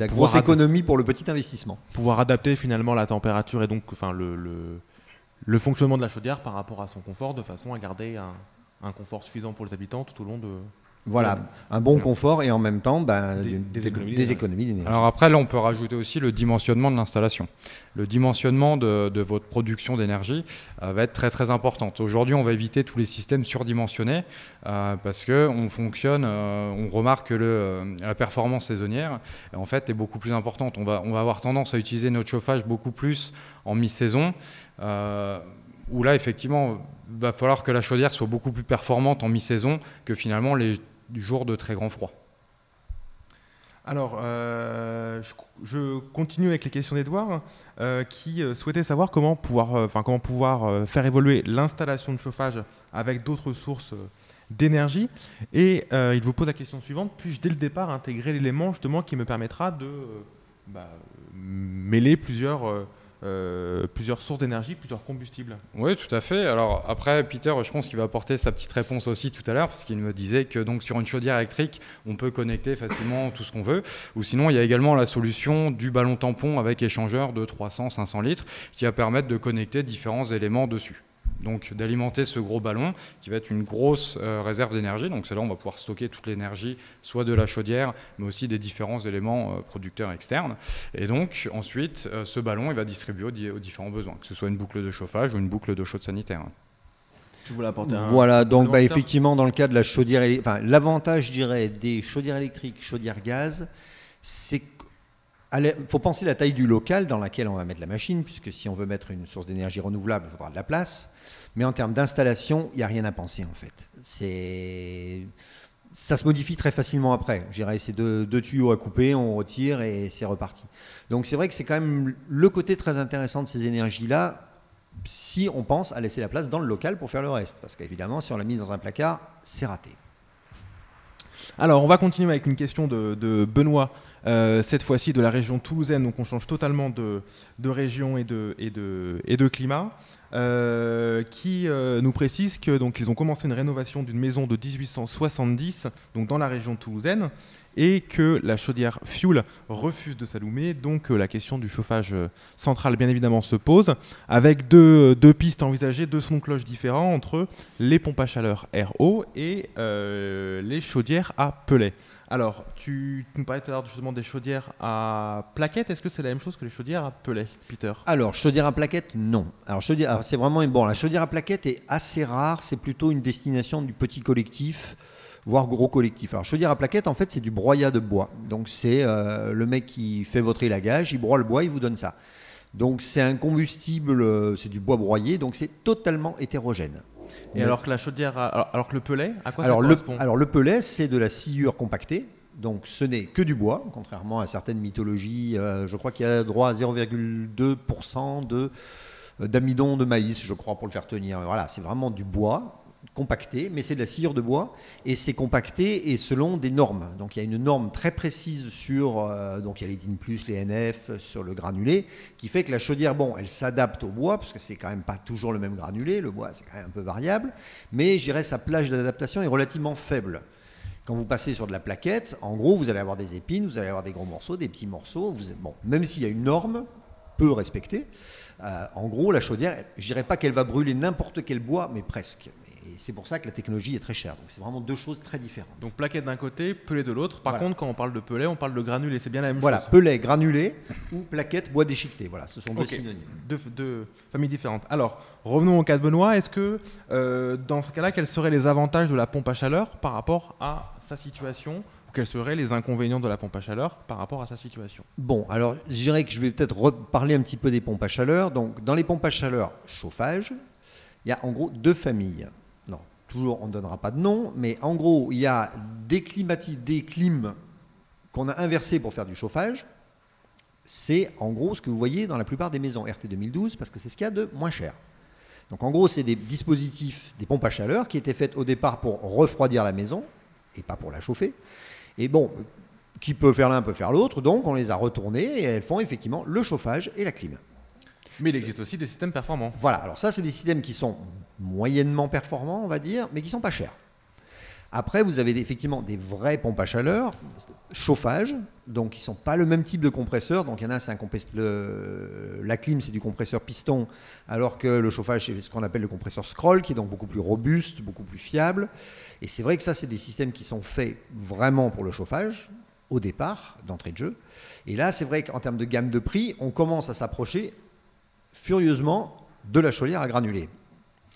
grosse économie pour le petit investissement. Pouvoir adapter finalement la température et donc le fonctionnement de la chaudière par rapport à son confort, de façon à garder un confort suffisant pour les habitants tout au long de... Voilà, un bon confort et en même temps des économies d'énergie. Alors après, là, on peut rajouter aussi le dimensionnement de l'installation. Le dimensionnement de votre production d'énergie va être très très important. Aujourd'hui, on va éviter tous les systèmes surdimensionnés parce qu'on fonctionne, on remarque que la performance saisonnière en fait est beaucoup plus importante. On va avoir tendance à utiliser notre chauffage beaucoup plus en mi-saison. Où là, effectivement, il va falloir que la chaudière soit beaucoup plus performante en mi-saison que finalement les jours de très grand froid. Alors, je continue avec les questions d'Edouard, qui souhaitait savoir comment pouvoir faire évoluer l'installation de chauffage avec d'autres sources d'énergie. Et il vous pose la question suivante: puis-je dès le départ intégrer l'élément justement qui me permettra de mêler plusieurs sources d'énergie, plusieurs combustibles? Oui, tout à fait. Alors après, Peter, je pense qu'il va apporter sa petite réponse aussi tout à l'heure, parce qu'il me disait que donc sur une chaudière électrique, on peut connecter facilement tout ce qu'on veut. Ou sinon, il y a également la solution du ballon tampon avec échangeur de 300-500 litres qui va permettre de connecter différents éléments dessus. Donc d'alimenter ce gros ballon qui va être une grosse réserve d'énergie. Donc c'est là où on va pouvoir stocker toute l'énergie, soit de la chaudière, mais aussi des différents éléments producteurs externes. Et donc ensuite, ce ballon il va distribuer aux différents besoins, que ce soit une boucle de chauffage ou une boucle d'eau chaude sanitaire. Tu voulais apporter voilà, donc effectivement, dans le cas de la chaudière, l'avantage, je dirais, des chaudières électriques, chaudières gaz, c'est qu'il faut penser la taille du local dans lequel on va mettre la machine, puisque si on veut mettre une source d'énergie renouvelable, il faudra de la place. Mais en termes d'installation, il n'y a rien à penser en fait. Ça se modifie très facilement après. Je dirais, c'est deux tuyaux à couper, on retire et c'est reparti. Donc c'est vrai que c'est quand même le côté très intéressant de ces énergies-là, si on pense à laisser la place dans le local pour faire le reste. Parce qu'évidemment, si on l'a mis dans un placard, c'est raté. Alors, on va continuer avec une question de Benoît, cette fois-ci de la région toulousaine, donc on change totalement de région et de climat, qui nous précise que donc ils ont commencé une rénovation d'une maison de 1870, donc dans la région toulousaine, et que la chaudière fuel refuse de s'allumer, donc la question du chauffage central bien évidemment se pose, avec deux pistes envisagées, deux sons de cloche différents entre les pompes à chaleur RO et les chaudières à pellets. Alors, tu nous parlais tout à l'heure justement des chaudières à plaquettes. Est-ce que c'est la même chose que les chaudières à pellets, Peter? Alors, chaudière à plaquettes, non. Alors, c'est vraiment bon. La chaudière à plaquettes est assez rare. C'est plutôt une destination du petit collectif, voire gros collectif. Alors, chaudière à plaquettes, en fait, c'est du broyat de bois. Donc, c'est le mec qui fait votre élagage, il broie le bois, il vous donne ça. Donc c'est un combustible, c'est du bois broyé, donc c'est totalement hétérogène. Et alors que la chaudière, alors que le pellet, à quoi ça Alors correspond? le pellet, c'est de la sciure compactée. Donc ce n'est que du bois, contrairement à certaines mythologies. Je crois qu'il y a droit à 0,2% d'amidon de maïs, je crois, pour le faire tenir. Voilà, c'est vraiment du bois compacté, mais c'est de la sciure de bois et c'est compacté et selon des normes. Donc il y a une norme très précise sur, donc il y a les DIN+, les NF sur le granulé, qui fait que la chaudière, bon, elle s'adapte au bois parce que c'est quand même pas toujours le même granulé. Le bois, c'est quand même un peu variable, mais je dirais sa plage d'adaptation est relativement faible. Quand vous passez sur de la plaquette, en gros, vous allez avoir des épines, vous allez avoir des gros morceaux, des petits morceaux. Bon, même s'il y a une norme peu respectée, en gros, la chaudière, je dirais pas qu'elle va brûler n'importe quel bois, mais presque. Et c'est pour ça que la technologie est très chère. Donc c'est vraiment deux choses très différentes. Donc plaquette d'un côté, pellet de l'autre. Par contre, quand on parle de pellet, on parle de granulé. C'est bien la même chose. Voilà, pellet granulé ou plaquette bois déchiqueté. Voilà, ce sont deux synonymes. Deux familles différentes. Alors, revenons au cas de Benoît. Est-ce que dans ce cas-là, quels seraient les avantages de la pompe à chaleur par rapport à sa situation, ou quels seraient les inconvénients de la pompe à chaleur par rapport à sa situation? Bon, alors je dirais que je vais peut-être reparler un petit peu des pompes à chaleur. Donc dans les pompes à chaleur chauffage, il y a en gros deux familles. Non, toujours on ne donnera pas de nom, mais en gros il y a des clims qu'on a inversés pour faire du chauffage. C'est en gros ce que vous voyez dans la plupart des maisons RT 2012 parce que c'est ce qu'il y a de moins cher. Donc en gros c'est des dispositifs, des pompes à chaleur qui étaient faites au départ pour refroidir la maison et pas pour la chauffer. Et bon, qui peut faire l'un peut faire l'autre, donc on les a retournés et elles font effectivement le chauffage et la clim. Mais il existe aussi des systèmes performants. Voilà, alors ça c'est des systèmes qui sont moyennement performants on va dire, mais qui sont pas chers. Après vous avez effectivement des vraies pompes à chaleur, chauffage, donc qui ne sont pas le même type de compresseur. Donc il y en a, c'est la clim c'est du compresseur piston, alors que le chauffage c'est ce qu'on appelle le compresseur scroll, qui est donc beaucoup plus robuste, beaucoup plus fiable. Et c'est vrai que ça c'est des systèmes qui sont faits vraiment pour le chauffage, au départ, d'entrée de jeu. Et là c'est vrai qu'en termes de gamme de prix, on commence à s'approcher furieusement de la chaudière à granulés.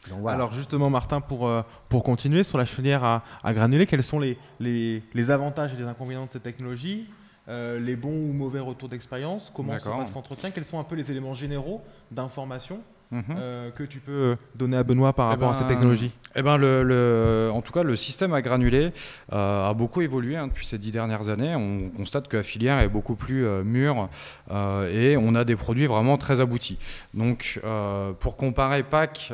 Donc, voilà. Alors justement Martin, pour continuer sur la chaudière à granulés, quels sont les avantages et les inconvénients de cette technologie, les bons ou mauvais retours d'expérience, comment se passe l'entretien, quels sont un peu les éléments généraux d'information que tu peux donner à Benoît par rapport à cette technologie? En tout cas, le système à granulés a beaucoup évolué depuis ces 10 dernières années. On constate que la filière est beaucoup plus mûre et on a des produits vraiment très aboutis. Donc, pour comparer PAC,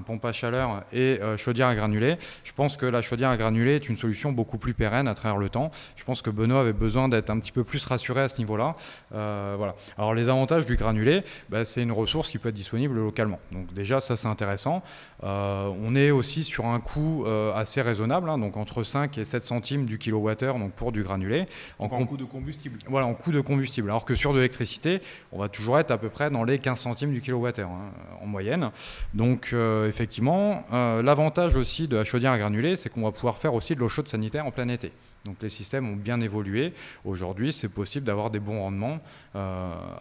pompe à chaleur et chaudière à granulés, je pense que la chaudière à granulés est une solution beaucoup plus pérenne à travers le temps. Je pense que Benoît avait besoin d'être un petit peu plus rassuré à ce niveau-là. Voilà. Alors, les avantages du granulé, c'est une ressource qui peut être disponible localement. Donc déjà, ça c'est intéressant. On est aussi sur un coût assez raisonnable, donc entre 5 et 7 centimes du kilowattheure donc pour du granulé. En coût de combustible. Voilà, en coût de combustible. Alors que sur de l'électricité, on va toujours être à peu près dans les 15 centimes du kilowattheure en moyenne. Donc effectivement, l'avantage aussi de la chaudière à granulés, c'est qu'on va pouvoir faire aussi de l'eau chaude sanitaire en plein été. Donc les systèmes ont bien évolué. Aujourd'hui, c'est possible d'avoir des bons rendements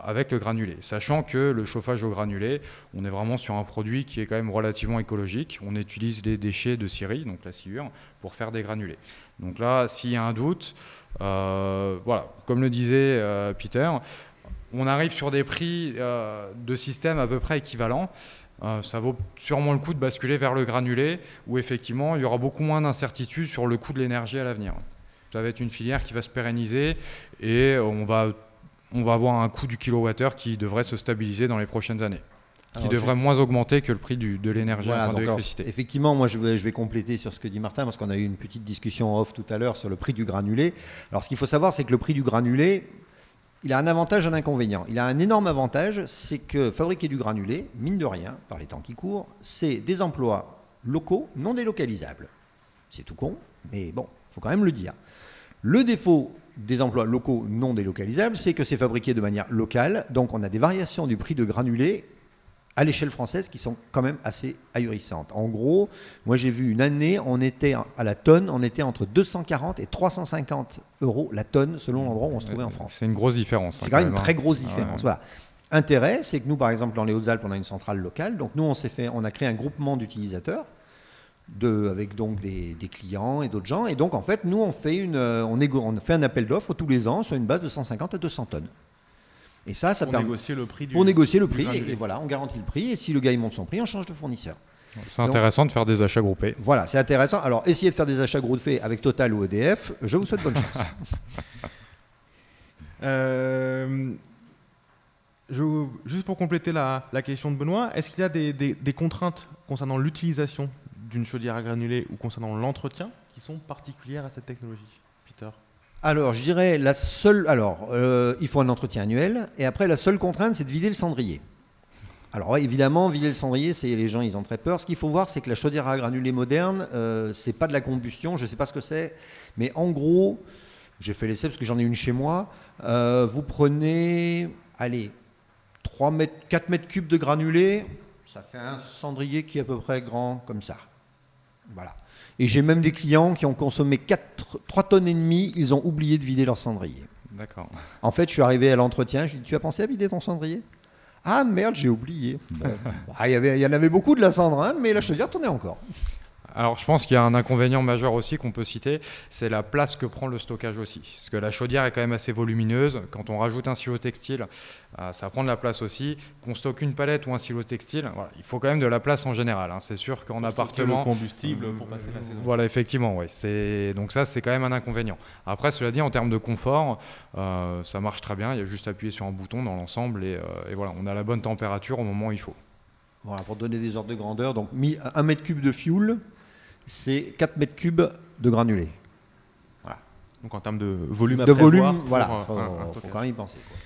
avec le granulé. Sachant que le chauffage au granulé, on est vraiment sur un produit qui est quand même relativement écologique. On utilise les déchets de scierie, donc la sciure, pour faire des granulés. Donc là, s'il y a un doute, voilà, comme le disait Peter, on arrive sur des prix de système à peu près équivalents. Ça vaut sûrement le coup de basculer vers le granulé, où effectivement, il y aura beaucoup moins d'incertitudes sur le coût de l'énergie à l'avenir. Ça va être une filière qui va se pérenniser et on va avoir un coût du kilowattheure qui devrait se stabiliser dans les prochaines années, qui devrait moins augmenter que le prix de l'énergie, de l'électricité. Effectivement, moi je vais compléter sur ce que dit Martin, parce qu'on a eu une petite discussion en off tout à l'heure sur le prix du granulé. Alors ce qu'il faut savoir, c'est que le prix du granulé, il a un avantage et un inconvénient. Il a un énorme avantage, c'est que fabriquer du granulé, mine de rien, par les temps qui courent, c'est des emplois locaux non délocalisables. C'est tout con, mais bon, il faut quand même le dire. Le défaut des emplois locaux non délocalisables, c'est que c'est fabriqué de manière locale, donc on a des variations du prix de granulé à l'échelle française qui sont quand même assez ahurissantes. En gros, moi j'ai vu une année, on était à la tonne, on était entre 240 et 350 euros la tonne selon l'endroit où on se trouvait en France. C'est une grosse différence. C'est quand même une très grosse différence. Voilà. Intérêt, c'est que nous, par exemple, dans les Hautes-Alpes, on a une centrale locale. Donc nous, on a créé un groupement d'utilisateurs avec donc des clients et d'autres gens. Et donc, en fait, nous, on fait un appel d'offres tous les ans sur une base de 150 à 200 tonnes. Et ça pour permet négocier le prix pour négocier le prix. granulé. Et voilà, on garantit le prix. Et si le gars il monte son prix, on change de fournisseur. C'est intéressant de faire des achats groupés. Voilà, c'est intéressant. Alors, essayez de faire des achats groupés avec Total ou EDF. Je vous souhaite bonne chance. Juste pour compléter la question de Benoît, est-ce qu'il y a des contraintes concernant l'utilisation d'une chaudière à granulés ou concernant l'entretien qui sont particulières à cette technologie, Peter? Alors, je dirais la seule. Alors, il faut un entretien annuel. Et après, la seule contrainte, c'est de vider le cendrier. Alors, ouais, évidemment, vider le cendrier, les gens, ils ont très peur. Ce qu'il faut voir, c'est que la chaudière à granulés moderne, c'est pas de la combustion. Je ne sais pas ce que c'est, mais en gros, j'ai fait l'essai parce que j'en ai une chez moi. Vous prenez, allez, 4 mètres cubes de granulés, ça fait un cendrier qui est à peu près grand comme ça. Voilà. Et j'ai même des clients qui ont consommé 3 tonnes et demie, ils ont oublié de vider leur cendrier. D'accord. En fait, je suis arrivé à l'entretien, je lui ai dit, tu as pensé à vider ton cendrier? Ah merde, j'ai oublié. Bon. Il y en avait beaucoup de la cendre, hein, mais la chaudière tournait encore. Alors je pense qu'il y a un inconvénient majeur aussi qu'on peut citer, c'est la place que prend le stockage aussi. Parce que la chaudière est quand même assez volumineuse. Quand on rajoute un silo textile, ça prend de la place aussi. Qu'on stocke une palette ou un silo textile, voilà, il faut quand même de la place en général. Hein. C'est sûr qu'en appartement... Le combustible pour passer la saison. Voilà, effectivement. Ouais. Donc ça, c'est quand même un inconvénient. Après, cela dit, en termes de confort, ça marche très bien. Il y a juste à appuyer sur un bouton dans l'ensemble et voilà, on a la bonne température au moment où il faut. Voilà, pour donner des ordres de grandeur, donc 1 mètre cube de fuel, c'est 4 mètres cubes de granulés. Voilà. Donc en termes de volume à de prévoir volume, voilà, pour faut quand même y penser, quoi.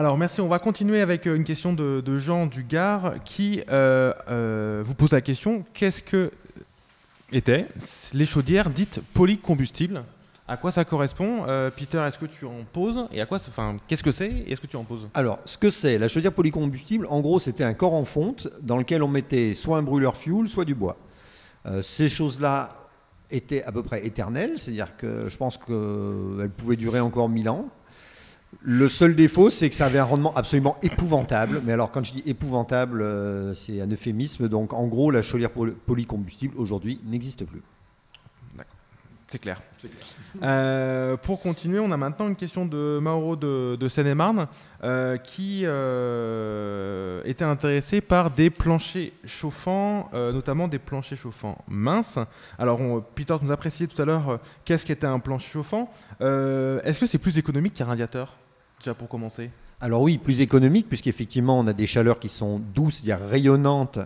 Alors merci, on va continuer avec une question de Jean du Gard qui vous pose la question, qu'est-ce que étaient les chaudières dites polycombustibles? À quoi ça correspond? Peter, est-ce que tu en poses? Et à quoi, qu'est-ce que c'est et est-ce que tu en poses? Alors, ce que c'est, la chaudière polycombustible, en gros, c'était un corps en fonte dans lequel on mettait soit un brûleur fuel, soit du bois. Ces choses-là étaient à peu près éternelles, c'est-à-dire que je pense qu'elles pouvaient durer encore 1000 ans. Le seul défaut, c'est que ça avait un rendement absolument épouvantable. Mais alors, quand je dis épouvantable, c'est un euphémisme. Donc, en gros, la chaudière polycombustible, aujourd'hui, n'existe plus. D'accord, c'est clair. Pour continuer, on a maintenant une question de Mauro de Seine-et-Marne qui était intéressé par des planchers chauffants, notamment des planchers chauffants minces. Alors, Peter nous a précisé tout à l'heure qu'est-ce qu'était un plancher chauffant. Est-ce que c'est plus économique qu'un radiateur, déjà pour commencer? Alors oui, plus économique, puisqu'effectivement, on a des chaleurs qui sont douces, c'est-à-dire rayonnantes,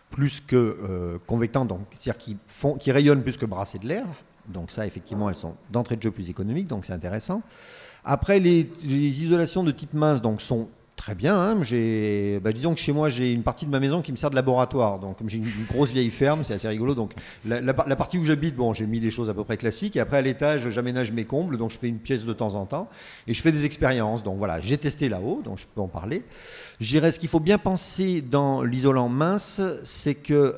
plus que convectantes, donc c'est-à-dire qui rayonnent plus que brasser de l'air. Donc ça, effectivement, elles sont d'entrée de jeu plus économiques, donc c'est intéressant. Après, les isolations de type mince donc, sont très bien. Hein. Disons que chez moi, j'ai une partie de ma maison qui me sert de laboratoire. Donc, comme j'ai une grosse vieille ferme, c'est assez rigolo. Donc, la partie où j'habite, bon, j'ai mis des choses à peu près classiques. Et après, à l'étage, j'aménage mes combles. Donc, je fais une pièce de temps en temps. Et je fais des expériences. Donc, voilà, j'ai testé là-haut. Donc, je peux en parler. Je dirais, ce qu'il faut bien penser dans l'isolant mince, c'est que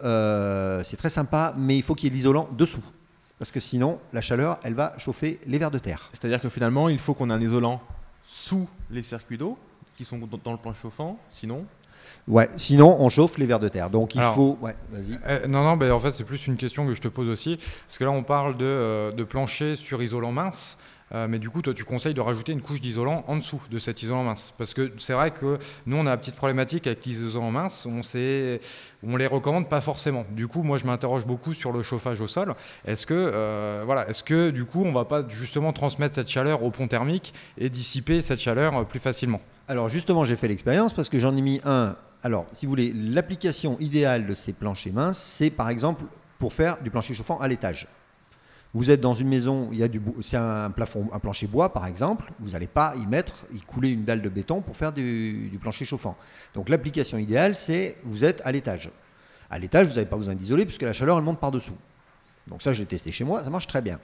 c'est très sympa, mais il faut qu'il y ait l'isolant dessous. Parce que sinon, la chaleur, elle va chauffer les vers de terre. C'est-à-dire que finalement, il faut qu'on ait un isolant sous les circuits d'eau qui sont dans le plancher chauffant, sinon... Ouais, sinon on chauffe les vers de terre. Donc il faut... Ouais, vas-y. Non, en fait, c'est plus une question que je te pose aussi. Parce que là, on parle de plancher sur isolant mince. Mais du coup, toi, tu conseilles de rajouter une couche d'isolant en dessous de cet isolant mince. Parce que c'est vrai que nous, on a une petite problématique avec les isolants minces. On les recommande pas forcément. Du coup, moi, je m'interroge beaucoup sur le chauffage au sol. Est-ce que du coup, on va pas justement transmettre cette chaleur au pont thermique et dissiper cette chaleur plus facilement? Alors justement, j'ai fait l'expérience parce que j'en ai mis un. Alors, si vous voulez, l'application idéale de ces planchers minces, c'est par exemple pour faire du plancher chauffant à l'étage. Vous êtes dans une maison, c'est un plancher bois par exemple, vous n'allez pas y couler une dalle de béton pour faire du plancher chauffant. Donc l'application idéale, c'est vous êtes à l'étage. À l'étage, vous n'avez pas besoin d'isoler puisque la chaleur elle monte par-dessous. Donc ça, je l'ai testé chez moi, ça marche très bien.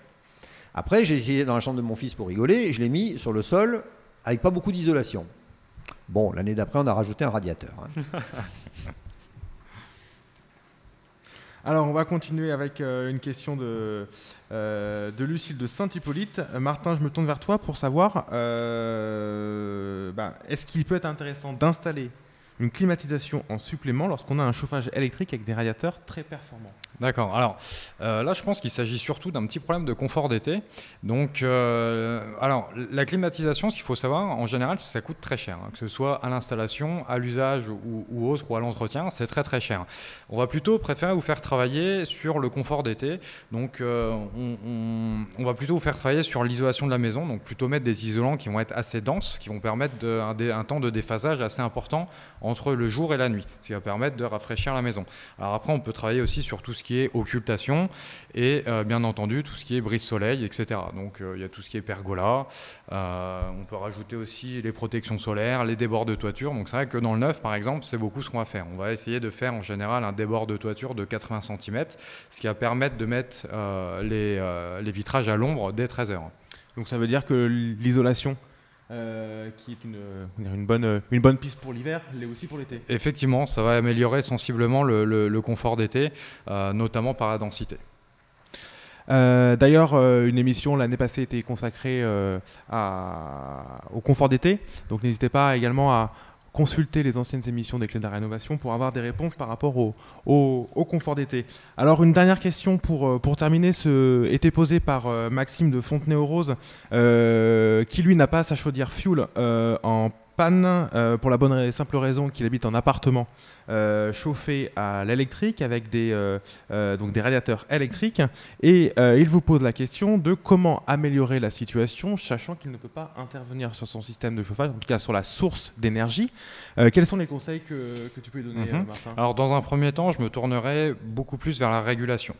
Après, j'ai essayé dans la chambre de mon fils pour rigoler et je l'ai mis sur le sol avec pas beaucoup d'isolation. Bon, l'année d'après, on a rajouté un radiateur. Hein. Alors, on va continuer avec une question de Lucille de Saint-Hippolyte. Martin, je me tourne vers toi pour savoir est-ce qu'il peut être intéressant d'installer une climatisation en supplément lorsqu'on a un chauffage électrique avec des radiateurs très performants? D'accord. Alors là, je pense qu'il s'agit surtout d'un petit problème de confort d'été. Donc, alors la climatisation, ce qu'il faut savoir, en général, ça coûte très cher, hein, que ce soit à l'installation, à l'usage ou autre, ou à l'entretien, c'est très très cher. On va plutôt préférer vous faire travailler sur le confort d'été. Donc, on va plutôt vous faire travailler sur l'isolation de la maison. Donc, plutôt mettre des isolants qui vont être assez denses, qui vont permettre un temps de déphasage assez important entre le jour et la nuit, ce qui va permettre de rafraîchir la maison. Alors après, on peut travailler aussi sur tout ce qui est occultation et bien entendu tout ce qui est brise-soleil, etc. Donc il y a tout ce qui est pergola, on peut rajouter aussi les protections solaires, les débords de toiture. Donc c'est vrai que dans le neuf par exemple, c'est beaucoup ce qu'on va faire. On va essayer de faire en général un débord de toiture de 80 cm, ce qui va permettre de mettre les vitrages à l'ombre dès 13 heures. Donc ça veut dire que l'isolation qui est une bonne piste pour l'hiver, l'est aussi pour l'été. Effectivement, ça va améliorer sensiblement le confort d'été, notamment par la densité. D'ailleurs, une émission l'année passée était consacrée au confort d'été, donc n'hésitez pas également à consulter les anciennes émissions des Clés de la Rénovation pour avoir des réponses par rapport au confort d'été. Alors une dernière question pour terminer était posée par Maxime de Fontenay-aux-Roses qui lui n'a pas sa chaudière fuel en panne pour la bonne et simple raison qu'il habite en appartement chauffé à l'électrique avec donc des radiateurs électriques et il vous pose la question de comment améliorer la situation sachant qu'il ne peut pas intervenir sur son système de chauffage, en tout cas sur la source d'énergie. Quels sont les conseils que tu peux lui donner, Martin? Alors dans un premier temps, je me tournerai beaucoup plus vers la régulation.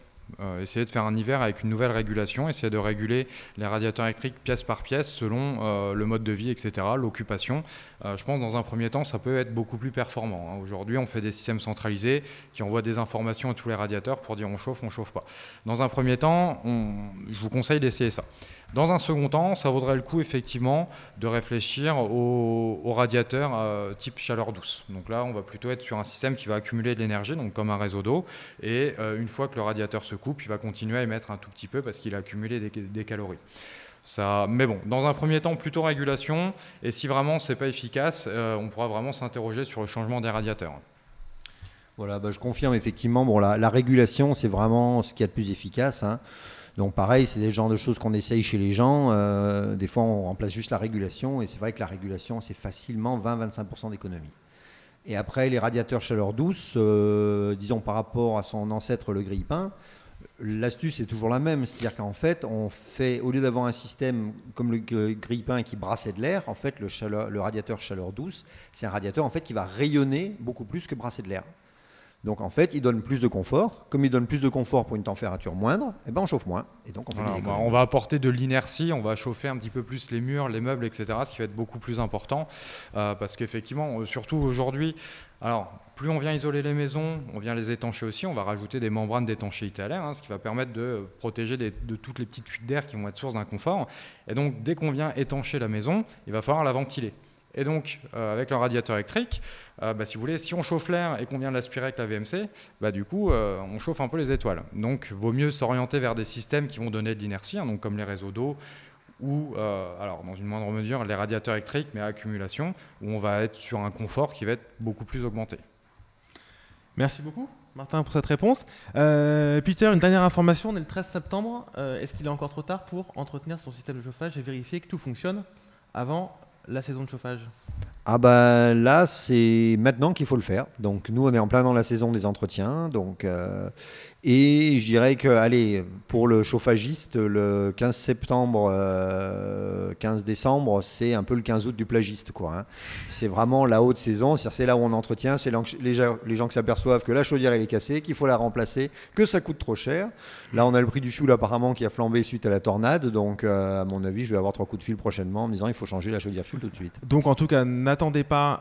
Essayer de faire un hiver avec une nouvelle régulation, essayer de réguler les radiateurs électriques pièce par pièce selon le mode de vie, etc., l'occupation. Je pense que dans un premier temps, ça peut être beaucoup plus performant, hein. Aujourd'hui, on fait des systèmes centralisés qui envoient des informations à tous les radiateurs pour dire on chauffe pas. Dans un premier temps, je vous conseille d'essayer ça. Dans un second temps, ça vaudrait le coup effectivement de réfléchir aux radiateurs type chaleur douce. Donc là, on va plutôt être sur un système qui va accumuler de l'énergie, donc comme un réseau d'eau. Et une fois que le radiateur se coupe, il va continuer à émettre un tout petit peu parce qu'il a accumulé des calories. Mais bon, dans un premier temps, plutôt régulation. Et si vraiment c'est pas efficace, on pourra vraiment s'interroger sur le changement des radiateurs. Voilà, je confirme effectivement. Bon, la régulation, c'est vraiment ce qu'il y a de plus efficace, hein. Donc pareil, c'est des genres de choses qu'on essaye chez les gens. Des fois, on remplace juste la régulation. Et c'est vrai que la régulation, c'est facilement 20-25% d'économie. Et après, les radiateurs chaleur douce, disons par rapport à son ancêtre, le grille-pain, l'astuce est toujours la même. C'est-à-dire qu'en fait, au lieu d'avoir un système comme le grille-pain qui brassait de l'air, en fait, le radiateur chaleur douce, c'est un radiateur en fait, qui va rayonner beaucoup plus que brasser de l'air. Donc en fait, il donne plus de confort. Comme il donne plus de confort pour une température moindre, eh ben on chauffe moins. Et donc on va apporter de l'inertie, on va chauffer un petit peu plus les murs, les meubles, etc. Ce qui va être beaucoup plus important. Parce qu'effectivement, surtout aujourd'hui, alors plus on vient isoler les maisons, on vient les étancher aussi. On va rajouter des membranes d'étanchéité à l'air, hein, ce qui va permettre de protéger de toutes les petites fuites d'air qui vont être source d'inconfort. Et donc dès qu'on vient étancher la maison, il va falloir la ventiler. Et donc, avec le radiateur électrique, si vous voulez, si on chauffe l'air et qu'on vient l'aspirer avec la VMC, du coup, on chauffe un peu les étoiles. Donc, vaut mieux s'orienter vers des systèmes qui vont donner de l'inertie, hein, donc comme les réseaux d'eau ou, alors dans une moindre mesure, les radiateurs électriques, mais à accumulation, où on va être sur un confort qui va être beaucoup plus augmenté. Merci beaucoup, Martin, pour cette réponse. Peter, une dernière information, on est le 13 septembre. Est-ce qu'il est encore trop tard pour entretenir son système de chauffage et vérifier que tout fonctionne avant la saison de chauffage? Là, c'est maintenant qu'il faut le faire. Donc nous, on est en plein dans la saison des entretiens. Et je dirais que, allez, pour le chauffagiste, le 15 septembre, 15 décembre, c'est un peu le 15 août du plagiste, quoi, hein. C'est vraiment la haute saison, c'est là où on entretient, c'est là que les gens qui s'aperçoivent que la chaudière elle est cassée, qu'il faut la remplacer, que ça coûte trop cher. Là, on a le prix du fioul apparemment qui a flambé suite à la tornade, donc à mon avis, je vais avoir 3 coups de fil prochainement en me disant il faut changer la chaudière fioul tout de suite. Donc en tout cas, n'attendez pas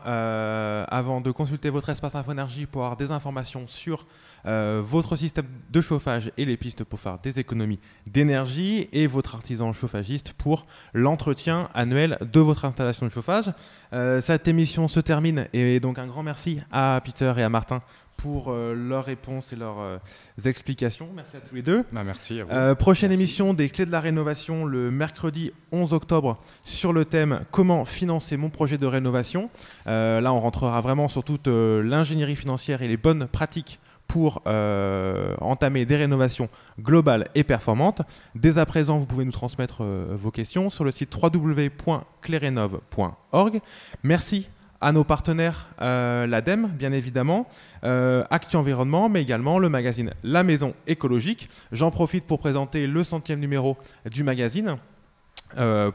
avant de consulter votre espace Infoénergie pour avoir des informations sur votre système de chauffage et les pistes pour faire des économies d'énergie et votre artisan chauffagiste pour l'entretien annuel de votre installation de chauffage. Cette émission se termine et donc un grand merci à Peter et à Martin pour leurs réponses et leurs explications. Merci à tous les deux. Merci à vous. Prochaine émission des Clés de la rénovation le mercredi 11 octobre sur le thème « Comment financer mon projet de rénovation ». Là, on rentrera vraiment sur toute l'ingénierie financière et les bonnes pratiques pour entamer des rénovations globales et performantes. Dès à présent, vous pouvez nous transmettre vos questions sur le site www.clerenov.org. Merci à nos partenaires, l'ADEME, bien évidemment, Actu Environnement, mais également le magazine La Maison Écologique. J'en profite pour présenter le 100e numéro du magazine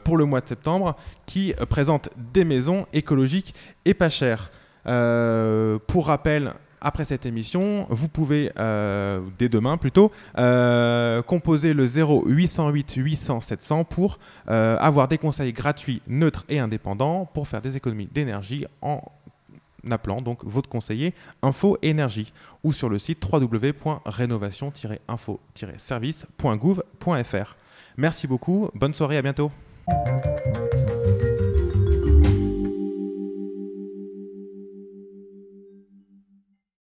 pour le mois de septembre, qui présente des maisons écologiques et pas chères. Pour rappel, après cette émission, vous pouvez, dès demain plutôt, composer le 0808 800 700 pour avoir des conseils gratuits, neutres et indépendants pour faire des économies d'énergie en appelant donc votre conseiller Info Énergie ou sur le site www.rénovation-info-service.gouv.fr. Merci beaucoup, bonne soirée, à bientôt.